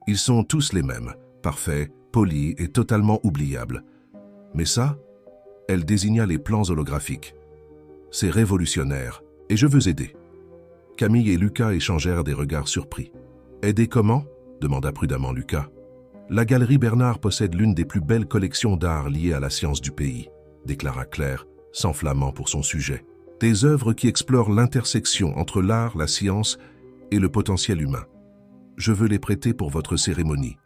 Ils sont tous les mêmes, parfaits, polis et totalement oubliables. Mais ça, elle désigna les plans holographiques. C'est révolutionnaire, et je veux aider. » Camille et Lucas échangèrent des regards surpris. « Aider comment ?» demanda prudemment Lucas. « La galerie Bernard possède l'une des plus belles collections d'art liées à la science du pays, » déclara Claire, s'enflammant pour son sujet. « Des œuvres qui explorent l'intersection entre l'art, la science et le potentiel humain. Je veux les prêter pour votre cérémonie. »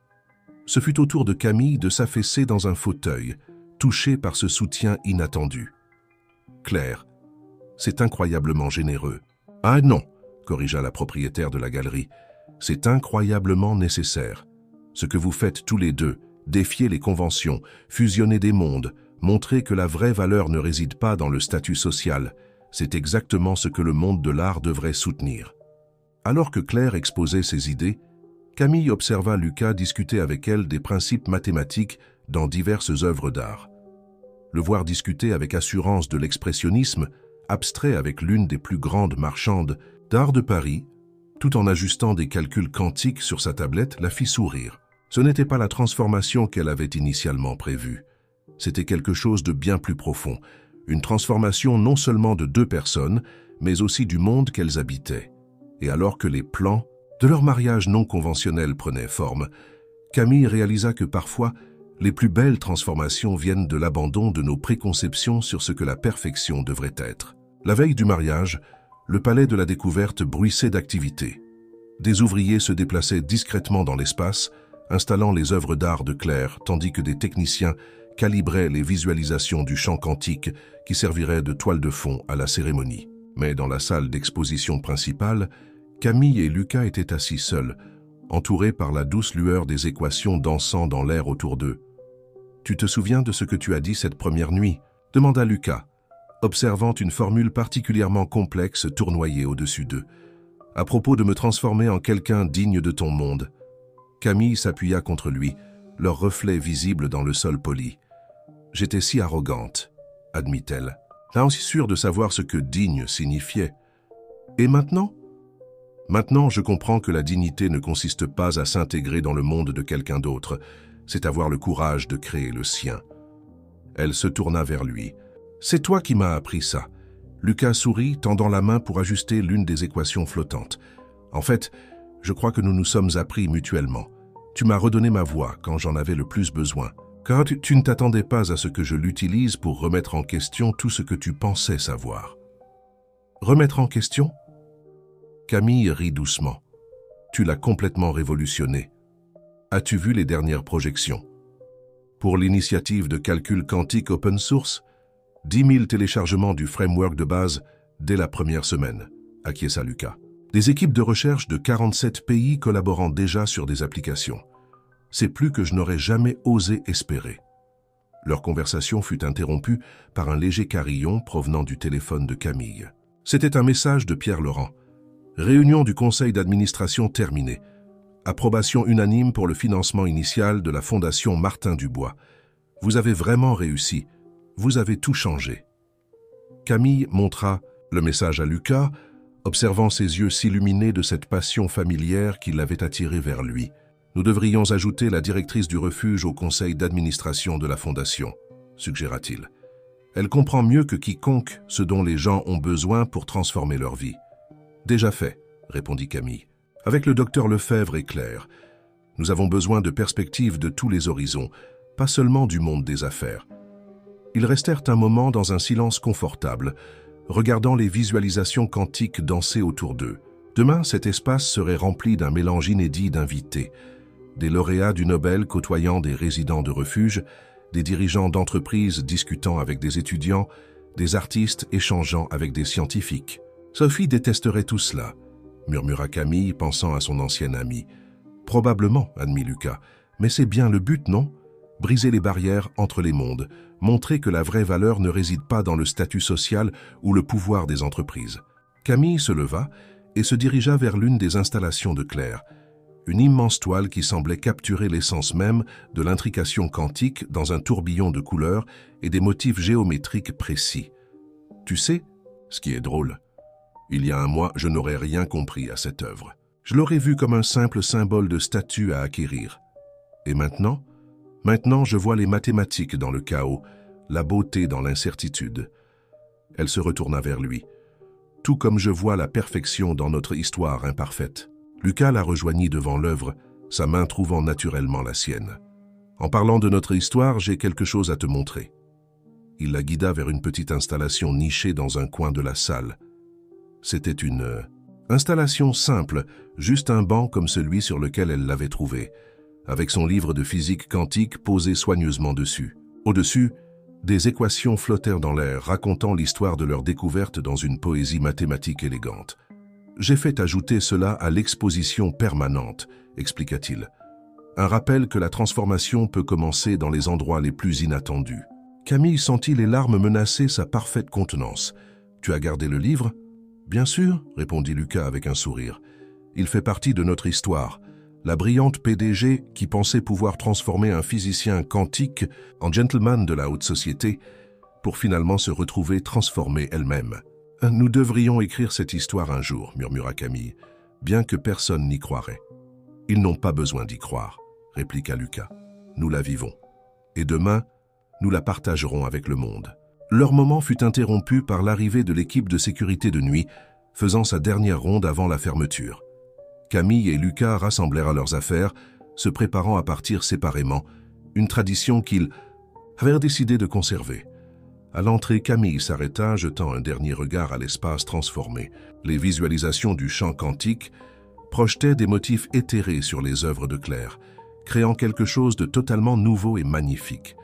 Ce fut au tour de Camille de s'affaisser dans un fauteuil, touchée par ce soutien inattendu. « Claire, c'est incroyablement généreux. »« Ah non !» corrigea la propriétaire de la galerie. « C'est incroyablement nécessaire. Ce que vous faites tous les deux, défier les conventions, fusionner des mondes, montrer que la vraie valeur ne réside pas dans le statut social, c'est exactement ce que le monde de l'art devrait soutenir. » Alors que Claire exposait ses idées, Camille observa Lucas discuter avec elle des principes mathématiques dans diverses œuvres d'art. Le voir discuter avec assurance de l'expressionnisme, abstrait avec l'une des plus grandes marchandes d'art de Paris, tout en ajustant des calculs quantiques sur sa tablette, la fit sourire. Ce n'était pas la transformation qu'elle avait initialement prévue. C'était quelque chose de bien plus profond, une transformation non seulement de deux personnes, mais aussi du monde qu'elles habitaient. Et alors que les plans de leur mariage non conventionnel prenaient forme, Camille réalisa que parfois, les plus belles transformations viennent de l'abandon de nos préconceptions sur ce que la perfection devrait être. La veille du mariage, Le palais de la découverte bruissait d'activité. Des ouvriers se déplaçaient discrètement dans l'espace, installant les œuvres d'art de Claire, tandis que des techniciens calibraient les visualisations du champ quantique qui servirait de toile de fond à la cérémonie. Mais dans la salle d'exposition principale, Camille et Lucas étaient assis seuls, entourés par la douce lueur des équations dansant dans l'air autour d'eux. « Tu te souviens de ce que tu as dit cette première nuit ?» demanda Lucas, observant une formule particulièrement complexe tournoyer au-dessus d'eux. « À propos de me transformer en quelqu'un digne de ton monde. » Camille s'appuya contre lui, leur reflet visible dans le sol poli. « J'étais si arrogante, » admit-elle, là aussi sûre de savoir ce que « digne » signifiait. « Et maintenant ?» « Maintenant, je comprends que la dignité ne consiste pas à s'intégrer dans le monde de quelqu'un d'autre, c'est avoir le courage de créer le sien. » Elle se tourna vers lui. « C'est toi qui m'as appris ça. » Lucas sourit, tendant la main pour ajuster l'une des équations flottantes. « En fait, je crois que nous nous sommes appris mutuellement. Tu m'as redonné ma voix quand j'en avais le plus besoin. Car tu ne t'attendais pas à ce que je l'utilise pour remettre en question tout ce que tu pensais savoir. » « Remettre en question ?» Camille rit doucement. « Tu l'as complètement révolutionné. As-tu vu les dernières projections? Pour l'initiative de calcul quantique open source, 10 000 téléchargements du framework de base dès la première semaine, acquiesça Lucas. Des équipes de recherche de 47 pays collaborant déjà sur des applications. C'est plus que je n'aurais jamais osé espérer. » Leur conversation fut interrompue par un léger carillon provenant du téléphone de Camille. C'était un message de Pierre Laurent. Réunion du conseil d'administration terminée. Approbation unanime pour le financement initial de la Fondation Martin Dubois. Vous avez vraiment réussi. Vous avez tout changé. Camille montra le message à Lucas, observant ses yeux s'illuminer de cette passion familière qui l'avait attiré vers lui. Nous devrions ajouter la directrice du refuge au conseil d'administration de la Fondation, suggéra-t-il. Elle comprend mieux que quiconque ce dont les gens ont besoin pour transformer leur vie. Déjà fait, répondit Camille. Avec le docteur Lefebvre et Claire, nous avons besoin de perspectives de tous les horizons, pas seulement du monde des affaires. Ils restèrent un moment dans un silence confortable, regardant les visualisations quantiques danser autour d'eux. Demain, cet espace serait rempli d'un mélange inédit d'invités. Des lauréats du Nobel côtoyant des résidents de refuge, des dirigeants d'entreprises discutant avec des étudiants, des artistes échangeant avec des scientifiques. Sophie détesterait tout cela, murmura Camille, pensant à son ancienne amie. Probablement, admit Lucas, mais c'est bien le but, non? Briser les barrières entre les mondes, montrer que la vraie valeur ne réside pas dans le statut social ou le pouvoir des entreprises. Camille se leva et se dirigea vers l'une des installations de Claire, une immense toile qui semblait capturer l'essence même de l'intrication quantique dans un tourbillon de couleurs et des motifs géométriques précis. Tu sais, ce qui est drôle, il y a un mois, je n'aurais rien compris à cette œuvre. Je l'aurais vue comme un simple symbole de statut à acquérir. Et maintenant, je vois les mathématiques dans le chaos, la beauté dans l'incertitude. Elle se retourna vers lui. Tout comme je vois la perfection dans notre histoire imparfaite. Lucas la rejoignit devant l'œuvre, sa main trouvant naturellement la sienne. En parlant de notre histoire, j'ai quelque chose à te montrer. Il la guida vers une petite installation nichée dans un coin de la salle. C'était une installation simple, juste un banc comme celui sur lequel elle l'avait trouvé, avec son livre de physique quantique posé soigneusement dessus. Au-dessus, des équations flottèrent dans l'air, racontant l'histoire de leur découverte dans une poésie mathématique élégante. « J'ai fait ajouter cela à l'exposition permanente », expliqua-t-il. « Un rappel que la transformation peut commencer dans les endroits les plus inattendus. » Camille sentit les larmes menacer sa parfaite contenance. « Tu as gardé le livre ?»« Bien sûr, » répondit Lucas avec un sourire. « Il fait partie de notre histoire. La brillante PDG qui pensait pouvoir transformer un physicien quantique en gentleman de la haute société pour finalement se retrouver transformée elle-même. »« Nous devrions écrire cette histoire un jour, » murmura Camille, bien que personne n'y croirait. « Ils n'ont pas besoin d'y croire, » répliqua Lucas. « Nous la vivons. Et demain, nous la partagerons avec le monde. » Leur moment fut interrompu par l'arrivée de l'équipe de sécurité de nuit, faisant sa dernière ronde avant la fermeture. Camille et Lucas rassemblèrent leurs affaires, se préparant à partir séparément, une tradition qu'ils avaient décidé de conserver. À l'entrée, Camille s'arrêta, jetant un dernier regard à l'espace transformé. Les visualisations du champ quantique projetaient des motifs éthérés sur les œuvres de Claire, créant quelque chose de totalement nouveau et magnifique.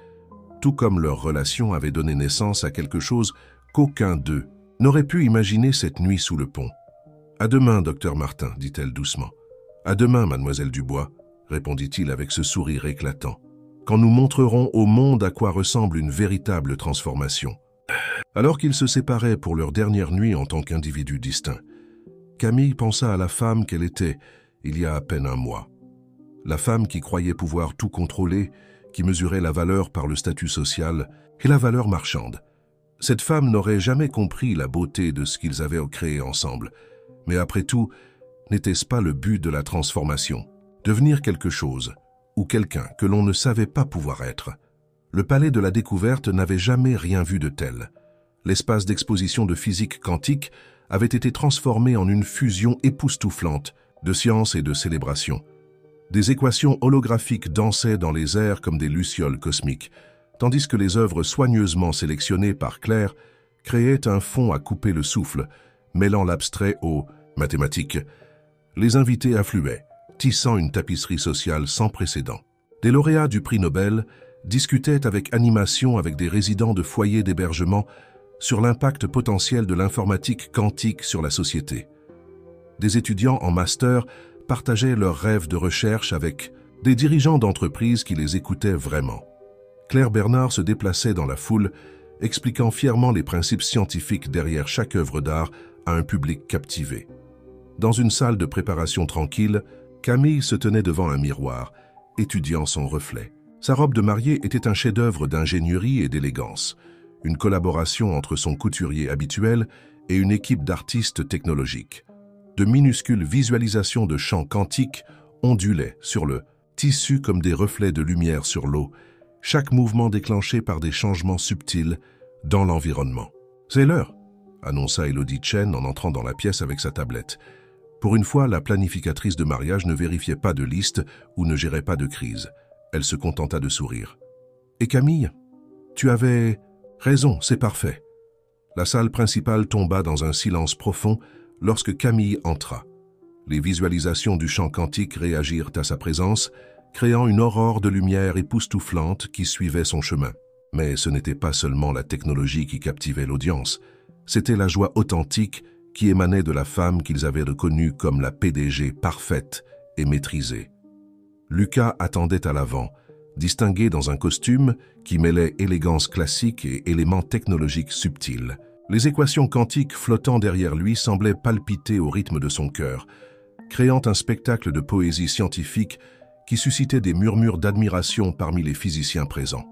Tout comme leur relation avait donné naissance à quelque chose qu'aucun d'eux n'aurait pu imaginer cette nuit sous le pont. « À demain, docteur Martin, dit-elle doucement. « À demain, mademoiselle Dubois, répondit-il avec ce sourire éclatant, quand nous montrerons au monde à quoi ressemble une véritable transformation. » Alors qu'ils se séparaient pour leur dernière nuit en tant qu'individus distincts, Camille pensa à la femme qu'elle était il y a à peine un mois. La femme qui croyait pouvoir tout contrôler, qui mesurait la valeur par le statut social et la valeur marchande. Cette femme n'aurait jamais compris la beauté de ce qu'ils avaient créé ensemble. Mais après tout, n'était-ce pas le but de la transformation? Devenir quelque chose, ou quelqu'un que l'on ne savait pas pouvoir être. Le palais de la découverte n'avait jamais rien vu de tel. L'espace d'exposition de physique quantique avait été transformé en une fusion époustouflante de science et de célébration. Des équations holographiques dansaient dans les airs comme des lucioles cosmiques, tandis que les œuvres soigneusement sélectionnées par Claire créaient un fond à couper le souffle, mêlant l'abstrait aux mathématiques. Les invités affluaient, tissant une tapisserie sociale sans précédent. Des lauréats du prix Nobel discutaient avec animation avec des résidents de foyers d'hébergement sur l'impact potentiel de l'informatique quantique sur la société. Des étudiants en master partageaient leurs rêves de recherche avec des dirigeants d'entreprises qui les écoutaient vraiment. Claire Bernard se déplaçait dans la foule, expliquant fièrement les principes scientifiques derrière chaque œuvre d'art à un public captivé. Dans une salle de préparation tranquille, Camille se tenait devant un miroir, étudiant son reflet. Sa robe de mariée était un chef-d'œuvre d'ingénierie et d'élégance, une collaboration entre son couturier habituel et une équipe d'artistes technologiques. De minuscules visualisations de champs quantiques ondulaient sur le tissu comme des reflets de lumière sur l'eau, chaque mouvement déclenché par des changements subtils dans l'environnement. « C'est l'heure !» annonça Elodie Chen en entrant dans la pièce avec sa tablette. Pour une fois, la planificatrice de mariage ne vérifiait pas de liste ou ne gérait pas de crise. Elle se contenta de sourire. « Et Camille, tu avais raison, c'est parfait. » La salle principale tomba dans un silence profond lorsque Camille entra. Les visualisations du champ quantique réagirent à sa présence, créant une aurore de lumière époustouflante qui suivait son chemin. Mais ce n'était pas seulement la technologie qui captivait l'audience, c'était la joie authentique qui émanait de la femme qu'ils avaient reconnue comme la PDG parfaite et maîtrisée. Lucas attendait à l'avant, distingué dans un costume qui mêlait élégance classique et éléments technologiques subtils. Les équations quantiques flottant derrière lui semblaient palpiter au rythme de son cœur, créant un spectacle de poésie scientifique qui suscitait des murmures d'admiration parmi les physiciens présents.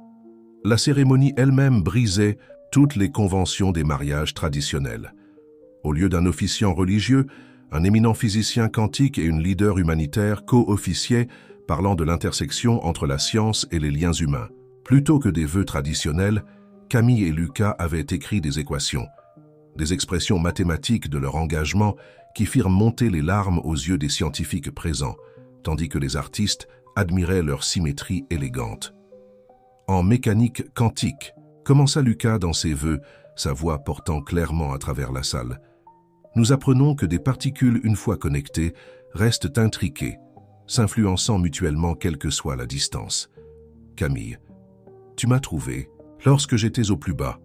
La cérémonie elle-même brisait toutes les conventions des mariages traditionnels. Au lieu d'un officiant religieux, un éminent physicien quantique et une leader humanitaire co-officiaient, parlant de l'intersection entre la science et les liens humains. Plutôt que des vœux traditionnels, Camille et Lucas avaient écrit des équations, des expressions mathématiques de leur engagement qui firent monter les larmes aux yeux des scientifiques présents, tandis que les artistes admiraient leur symétrie élégante. En mécanique quantique, commença Lucas dans ses vœux, sa voix portant clairement à travers la salle. Nous apprenons que des particules, une fois connectées, restent intriquées, s'influençant mutuellement quelle que soit la distance. Camille, tu m'as trouvé lorsque j'étais au plus bas,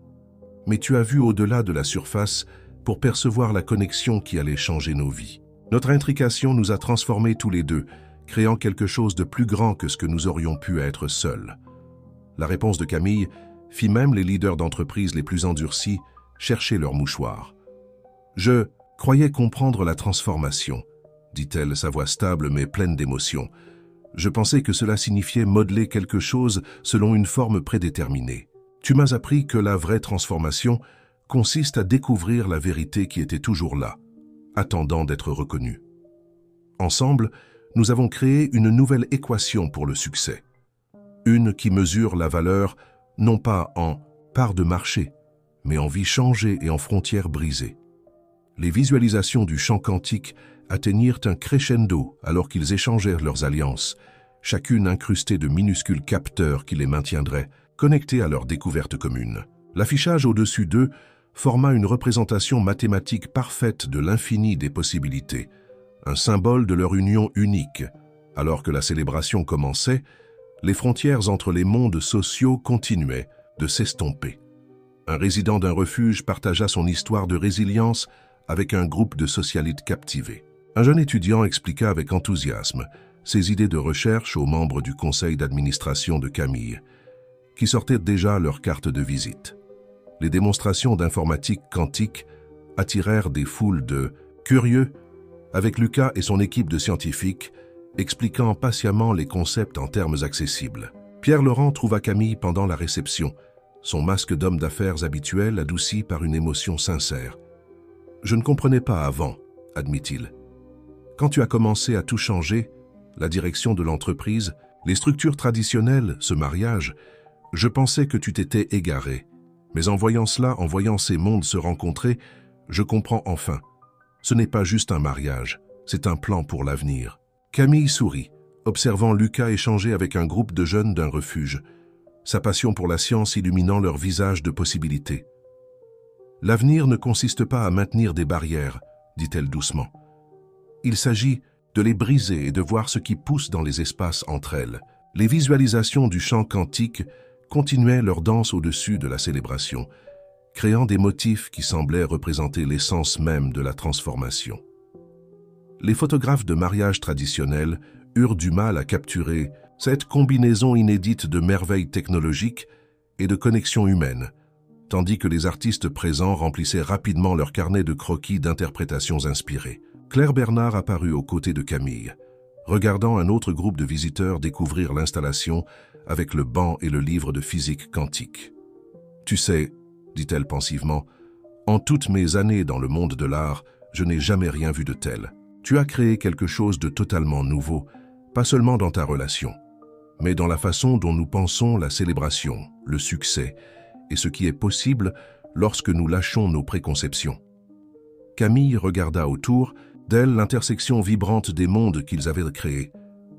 mais tu as vu au-delà de la surface pour percevoir la connexion qui allait changer nos vies. Notre intrication nous a transformés tous les deux, créant quelque chose de plus grand que ce que nous aurions pu être seuls. La réponse de Camille fit même les leaders d'entreprise les plus endurcis chercher leur mouchoir. « Je croyais comprendre la transformation, » dit-elle, sa voix stable mais pleine d'émotion. « Je pensais que cela signifiait modeler quelque chose selon une forme prédéterminée. Tu m'as appris que la vraie transformation consiste à découvrir la vérité qui était toujours là, attendant d'être reconnue. Ensemble, nous avons créé une nouvelle équation pour le succès. Une qui mesure la valeur non pas en part de marché, mais en vie changée et en frontières brisées. Les visualisations du champ quantique atteignirent un crescendo alors qu'ils échangèrent leurs alliances, chacune incrustée de minuscules capteurs qui les maintiendraient connectés à leur découverte commune. L'affichage au-dessus d'eux forma une représentation mathématique parfaite de l'infini des possibilités, un symbole de leur union unique. Alors que la célébration commençait, les frontières entre les mondes sociaux continuaient de s'estomper. Un résident d'un refuge partagea son histoire de résilience avec un groupe de socialites captivés. Un jeune étudiant expliqua avec enthousiasme ses idées de recherche aux membres du conseil d'administration de Camille, qui sortaient déjà leur carte de visite. Les démonstrations d'informatique quantique attirèrent des foules de curieux, avec Lucas et son équipe de scientifiques expliquant patiemment les concepts en termes accessibles. Pierre Laurent trouva Camille pendant la réception, son masque d'homme d'affaires habituel adouci par une émotion sincère. « Je ne comprenais pas avant, » admit-il. « Quand tu as commencé à tout changer, la direction de l'entreprise, les structures traditionnelles, ce mariage, je pensais que tu t'étais égaré. Mais en voyant cela, en voyant ces mondes se rencontrer, je comprends enfin. Ce n'est pas juste un mariage, c'est un plan pour l'avenir. » Camille sourit, observant Lucas échanger avec un groupe de jeunes d'un refuge, sa passion pour la science illuminant leur visage de possibilités. « L'avenir ne consiste pas à maintenir des barrières, » dit-elle doucement. « Il s'agit de les briser et de voir ce qui pousse dans les espaces entre elles. » Les visualisations du champ quantique continuaient leur danse au-dessus de la célébration, créant des motifs qui semblaient représenter l'essence même de la transformation. Les photographes de mariage traditionnels eurent du mal à capturer cette combinaison inédite de merveilles technologiques et de connexions humaines, tandis que les artistes présents remplissaient rapidement leur carnet de croquis d'interprétations inspirées. Claire Bernard apparut aux côtés de Camille, regardant un autre groupe de visiteurs découvrir l'installation avec le banc et le livre de physique quantique. « Tu sais, » dit-elle pensivement, « en toutes mes années dans le monde de l'art, je n'ai jamais rien vu de tel. Tu as créé quelque chose de totalement nouveau, pas seulement dans ta relation, mais dans la façon dont nous pensons la célébration, le succès et ce qui est possible lorsque nous lâchons nos préconceptions. » Camille regarda autour d'elle l'intersection vibrante des mondes qu'ils avaient créés.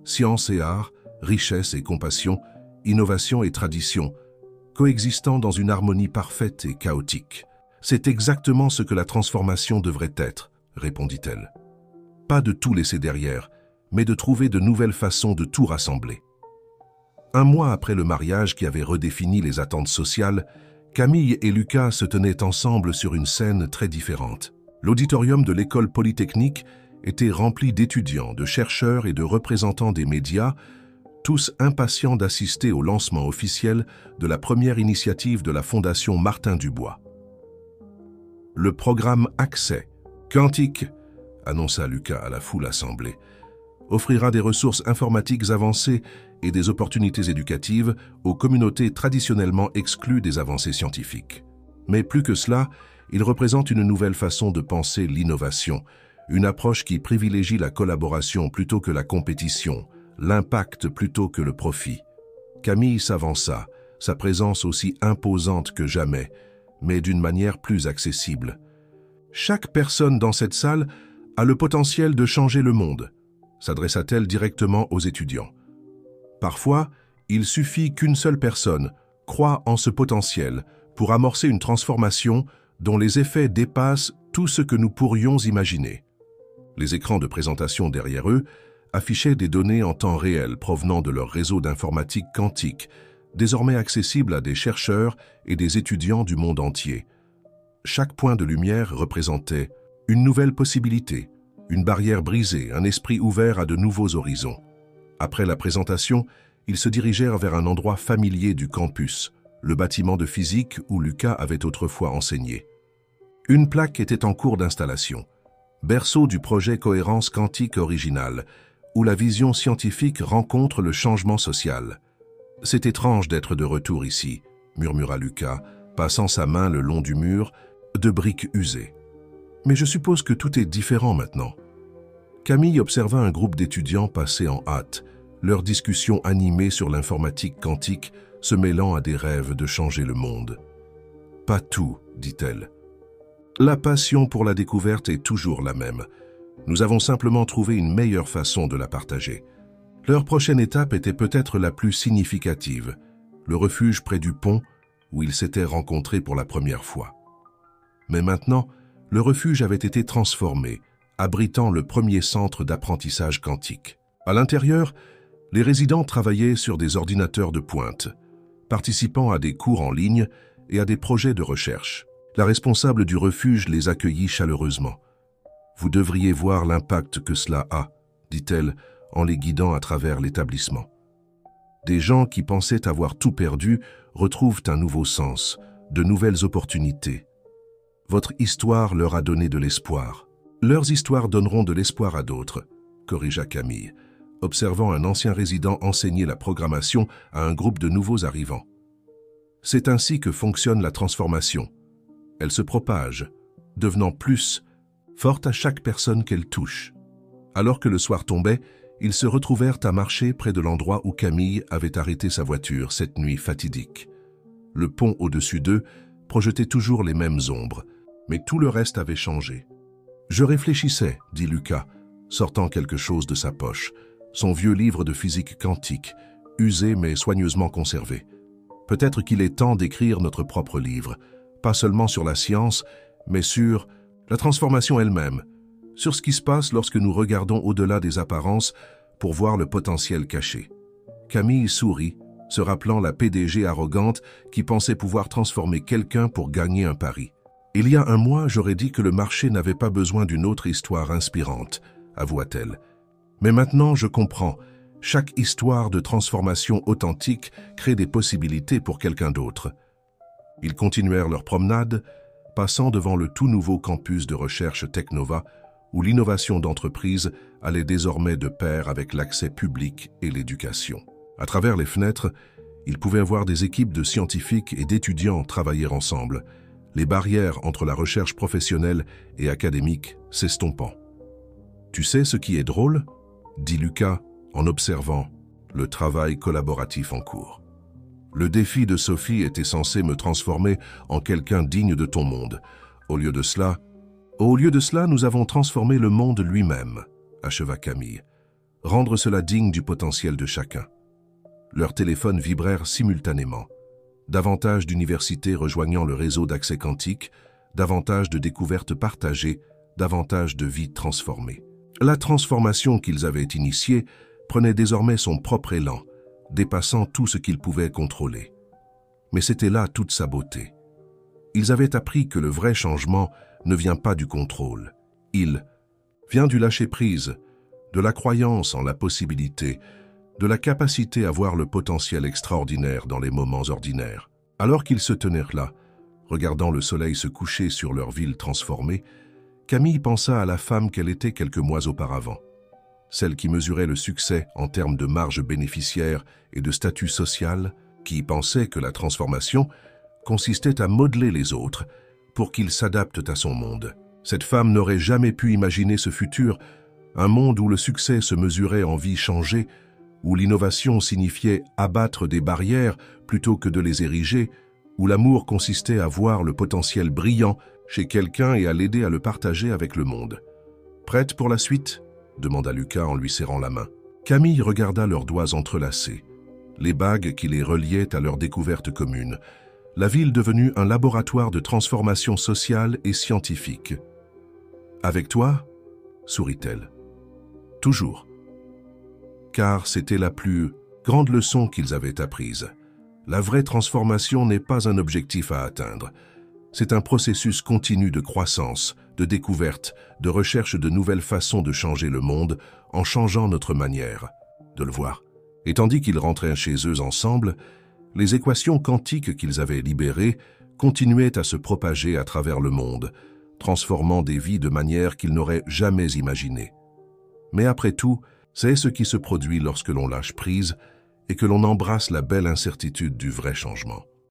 Science et art, richesse et compassion, innovation et tradition, coexistant dans une harmonie parfaite et chaotique. « C'est exactement ce que la transformation devrait être, » répondit-elle. « Pas de tout laisser derrière, mais de trouver de nouvelles façons de tout rassembler. » Un mois après le mariage qui avait redéfini les attentes sociales, Camille et Lucas se tenaient ensemble sur une scène très différente. L'auditorium de l'école polytechnique était rempli d'étudiants, de chercheurs et de représentants des médias, tous impatients d'assister au lancement officiel de la première initiative de la Fondation Martin Dubois. Le programme Accès Quantique, annonça Lucas à la foule assemblée, offrira des ressources informatiques avancées et des opportunités éducatives aux communautés traditionnellement exclues des avancées scientifiques. Mais plus que cela, il représente une nouvelle façon de penser l'innovation, une approche qui privilégie la collaboration plutôt que la compétition, l'impact plutôt que le profit. Camille s'avança, sa présence aussi imposante que jamais, mais d'une manière plus accessible. Chaque personne dans cette salle a le potentiel de changer le monde, s'adressa-t-elle directement aux étudiants. Parfois, il suffit qu'une seule personne croie en ce potentiel pour amorcer une transformation dont les effets dépassent tout ce que nous pourrions imaginer. Les écrans de présentation derrière eux affichaient des données en temps réel provenant de leur réseau d'informatique quantique, désormais accessible à des chercheurs et des étudiants du monde entier. Chaque point de lumière représentait une nouvelle possibilité, une barrière brisée, un esprit ouvert à de nouveaux horizons. Après la présentation, ils se dirigèrent vers un endroit familier du campus, le bâtiment de physique où Lucas avait autrefois enseigné. Une plaque était en cours d'installation, berceau du projet Cohérence quantique original, où la vision scientifique rencontre le changement social. « C'est étrange d'être de retour ici, » murmura Lucas, passant sa main le long du mur, de briques usées. « Mais je suppose que tout est différent maintenant. » Camille observa un groupe d'étudiants passer en hâte, leur discussion animée sur l'informatique quantique se mêlant à des rêves de changer le monde. « Pas tout, » dit-elle. « La passion pour la découverte est toujours la même. Nous avons simplement trouvé une meilleure façon de la partager. » Leur prochaine étape était peut-être la plus significative, le refuge près du pont, où ils s'étaient rencontrés pour la première fois. Mais maintenant, le refuge avait été transformé, abritant le premier centre d'apprentissage quantique. À l'intérieur, les résidents travaillaient sur des ordinateurs de pointe, participant à des cours en ligne et à des projets de recherche. La responsable du refuge les accueillit chaleureusement. « Vous devriez voir l'impact que cela a », dit-elle en les guidant à travers l'établissement. Des gens qui pensaient avoir tout perdu retrouvent un nouveau sens, de nouvelles opportunités. Votre histoire leur a donné de l'espoir. Leurs histoires donneront de l'espoir à d'autres, corrigea Camille, observant un ancien résident enseigner la programmation à un groupe de nouveaux arrivants. C'est ainsi que fonctionne la transformation. Elle se propage, devenant plus forte à chaque personne qu'elle touche. Alors que le soir tombait, ils se retrouvèrent à marcher près de l'endroit où Camille avait arrêté sa voiture cette nuit fatidique. Le pont au-dessus d'eux projetait toujours les mêmes ombres, mais tout le reste avait changé. « Je réfléchissais, » dit Lucas, sortant quelque chose de sa poche, son vieux livre de physique quantique, usé mais soigneusement conservé. « Peut-être qu'il est temps d'écrire notre propre livre, pas seulement sur la science, mais sur la transformation elle-même, sur ce qui se passe lorsque nous regardons au-delà des apparences pour voir le potentiel caché. » Camille sourit, se rappelant la PDG arrogante qui pensait pouvoir transformer quelqu'un pour gagner un pari. « Il y a un mois, j'aurais dit que le marché n'avait pas besoin d'une autre histoire inspirante, avoua-t-elle. Mais maintenant, je comprends. Chaque histoire de transformation authentique crée des possibilités pour quelqu'un d'autre. » Ils continuèrent leur promenade, passant devant le tout nouveau campus de recherche Technova, où l'innovation d'entreprise allait désormais de pair avec l'accès public et l'éducation. À travers les fenêtres, ils pouvaient voir des équipes de scientifiques et d'étudiants travailler ensemble, les barrières entre la recherche professionnelle et académique s'estompant. « Tu sais ce qui est drôle ?» dit Lucas en observant le travail collaboratif en cours. « Le défi de Sophie était censé me transformer en quelqu'un digne de ton monde. Au lieu de cela, nous avons transformé le monde lui-même, » acheva Camille. « Rendre cela digne du potentiel de chacun. » Leurs téléphones vibrèrent simultanément. Davantage d'universités rejoignant le réseau d'accès quantique, davantage de découvertes partagées, davantage de vies transformées. La transformation qu'ils avaient initiée prenait désormais son propre élan, dépassant tout ce qu'ils pouvaient contrôler. Mais c'était là toute sa beauté. Ils avaient appris que le vrai changement ne vient pas du contrôle. Il vient du lâcher-prise, de la croyance en la possibilité, de la capacité à voir le potentiel extraordinaire dans les moments ordinaires. Alors qu'ils se tenaient là, regardant le soleil se coucher sur leur ville transformée, Camille pensa à la femme qu'elle était quelques mois auparavant, celle qui mesurait le succès en termes de marge bénéficiaire et de statut social, qui pensait que la transformation consistait à modeler les autres pour qu'ils s'adaptent à son monde. Cette femme n'aurait jamais pu imaginer ce futur, un monde où le succès se mesurait en vies changées, où l'innovation signifiait abattre des barrières plutôt que de les ériger, où l'amour consistait à voir le potentiel brillant chez quelqu'un et à l'aider à le partager avec le monde. « Prête pour la suite ?» demanda Lucas en lui serrant la main. Camille regarda leurs doigts entrelacés, les bagues qui les reliaient à leur découverte commune, la ville devenue un laboratoire de transformation sociale et scientifique. « Avec toi ?» sourit-elle. « Toujours. » Car c'était la plus grande leçon qu'ils avaient apprise. La vraie transformation n'est pas un objectif à atteindre. C'est un processus continu de croissance, de découverte, de recherche de nouvelles façons de changer le monde en changeant notre manière de le voir. Et tandis qu'ils rentraient chez eux ensemble, les équations quantiques qu'ils avaient libérées continuaient à se propager à travers le monde, transformant des vies de manière qu'ils n'auraient jamais imaginées. Mais après tout, c'est ce qui se produit lorsque l'on lâche prise et que l'on embrasse la belle incertitude du vrai changement.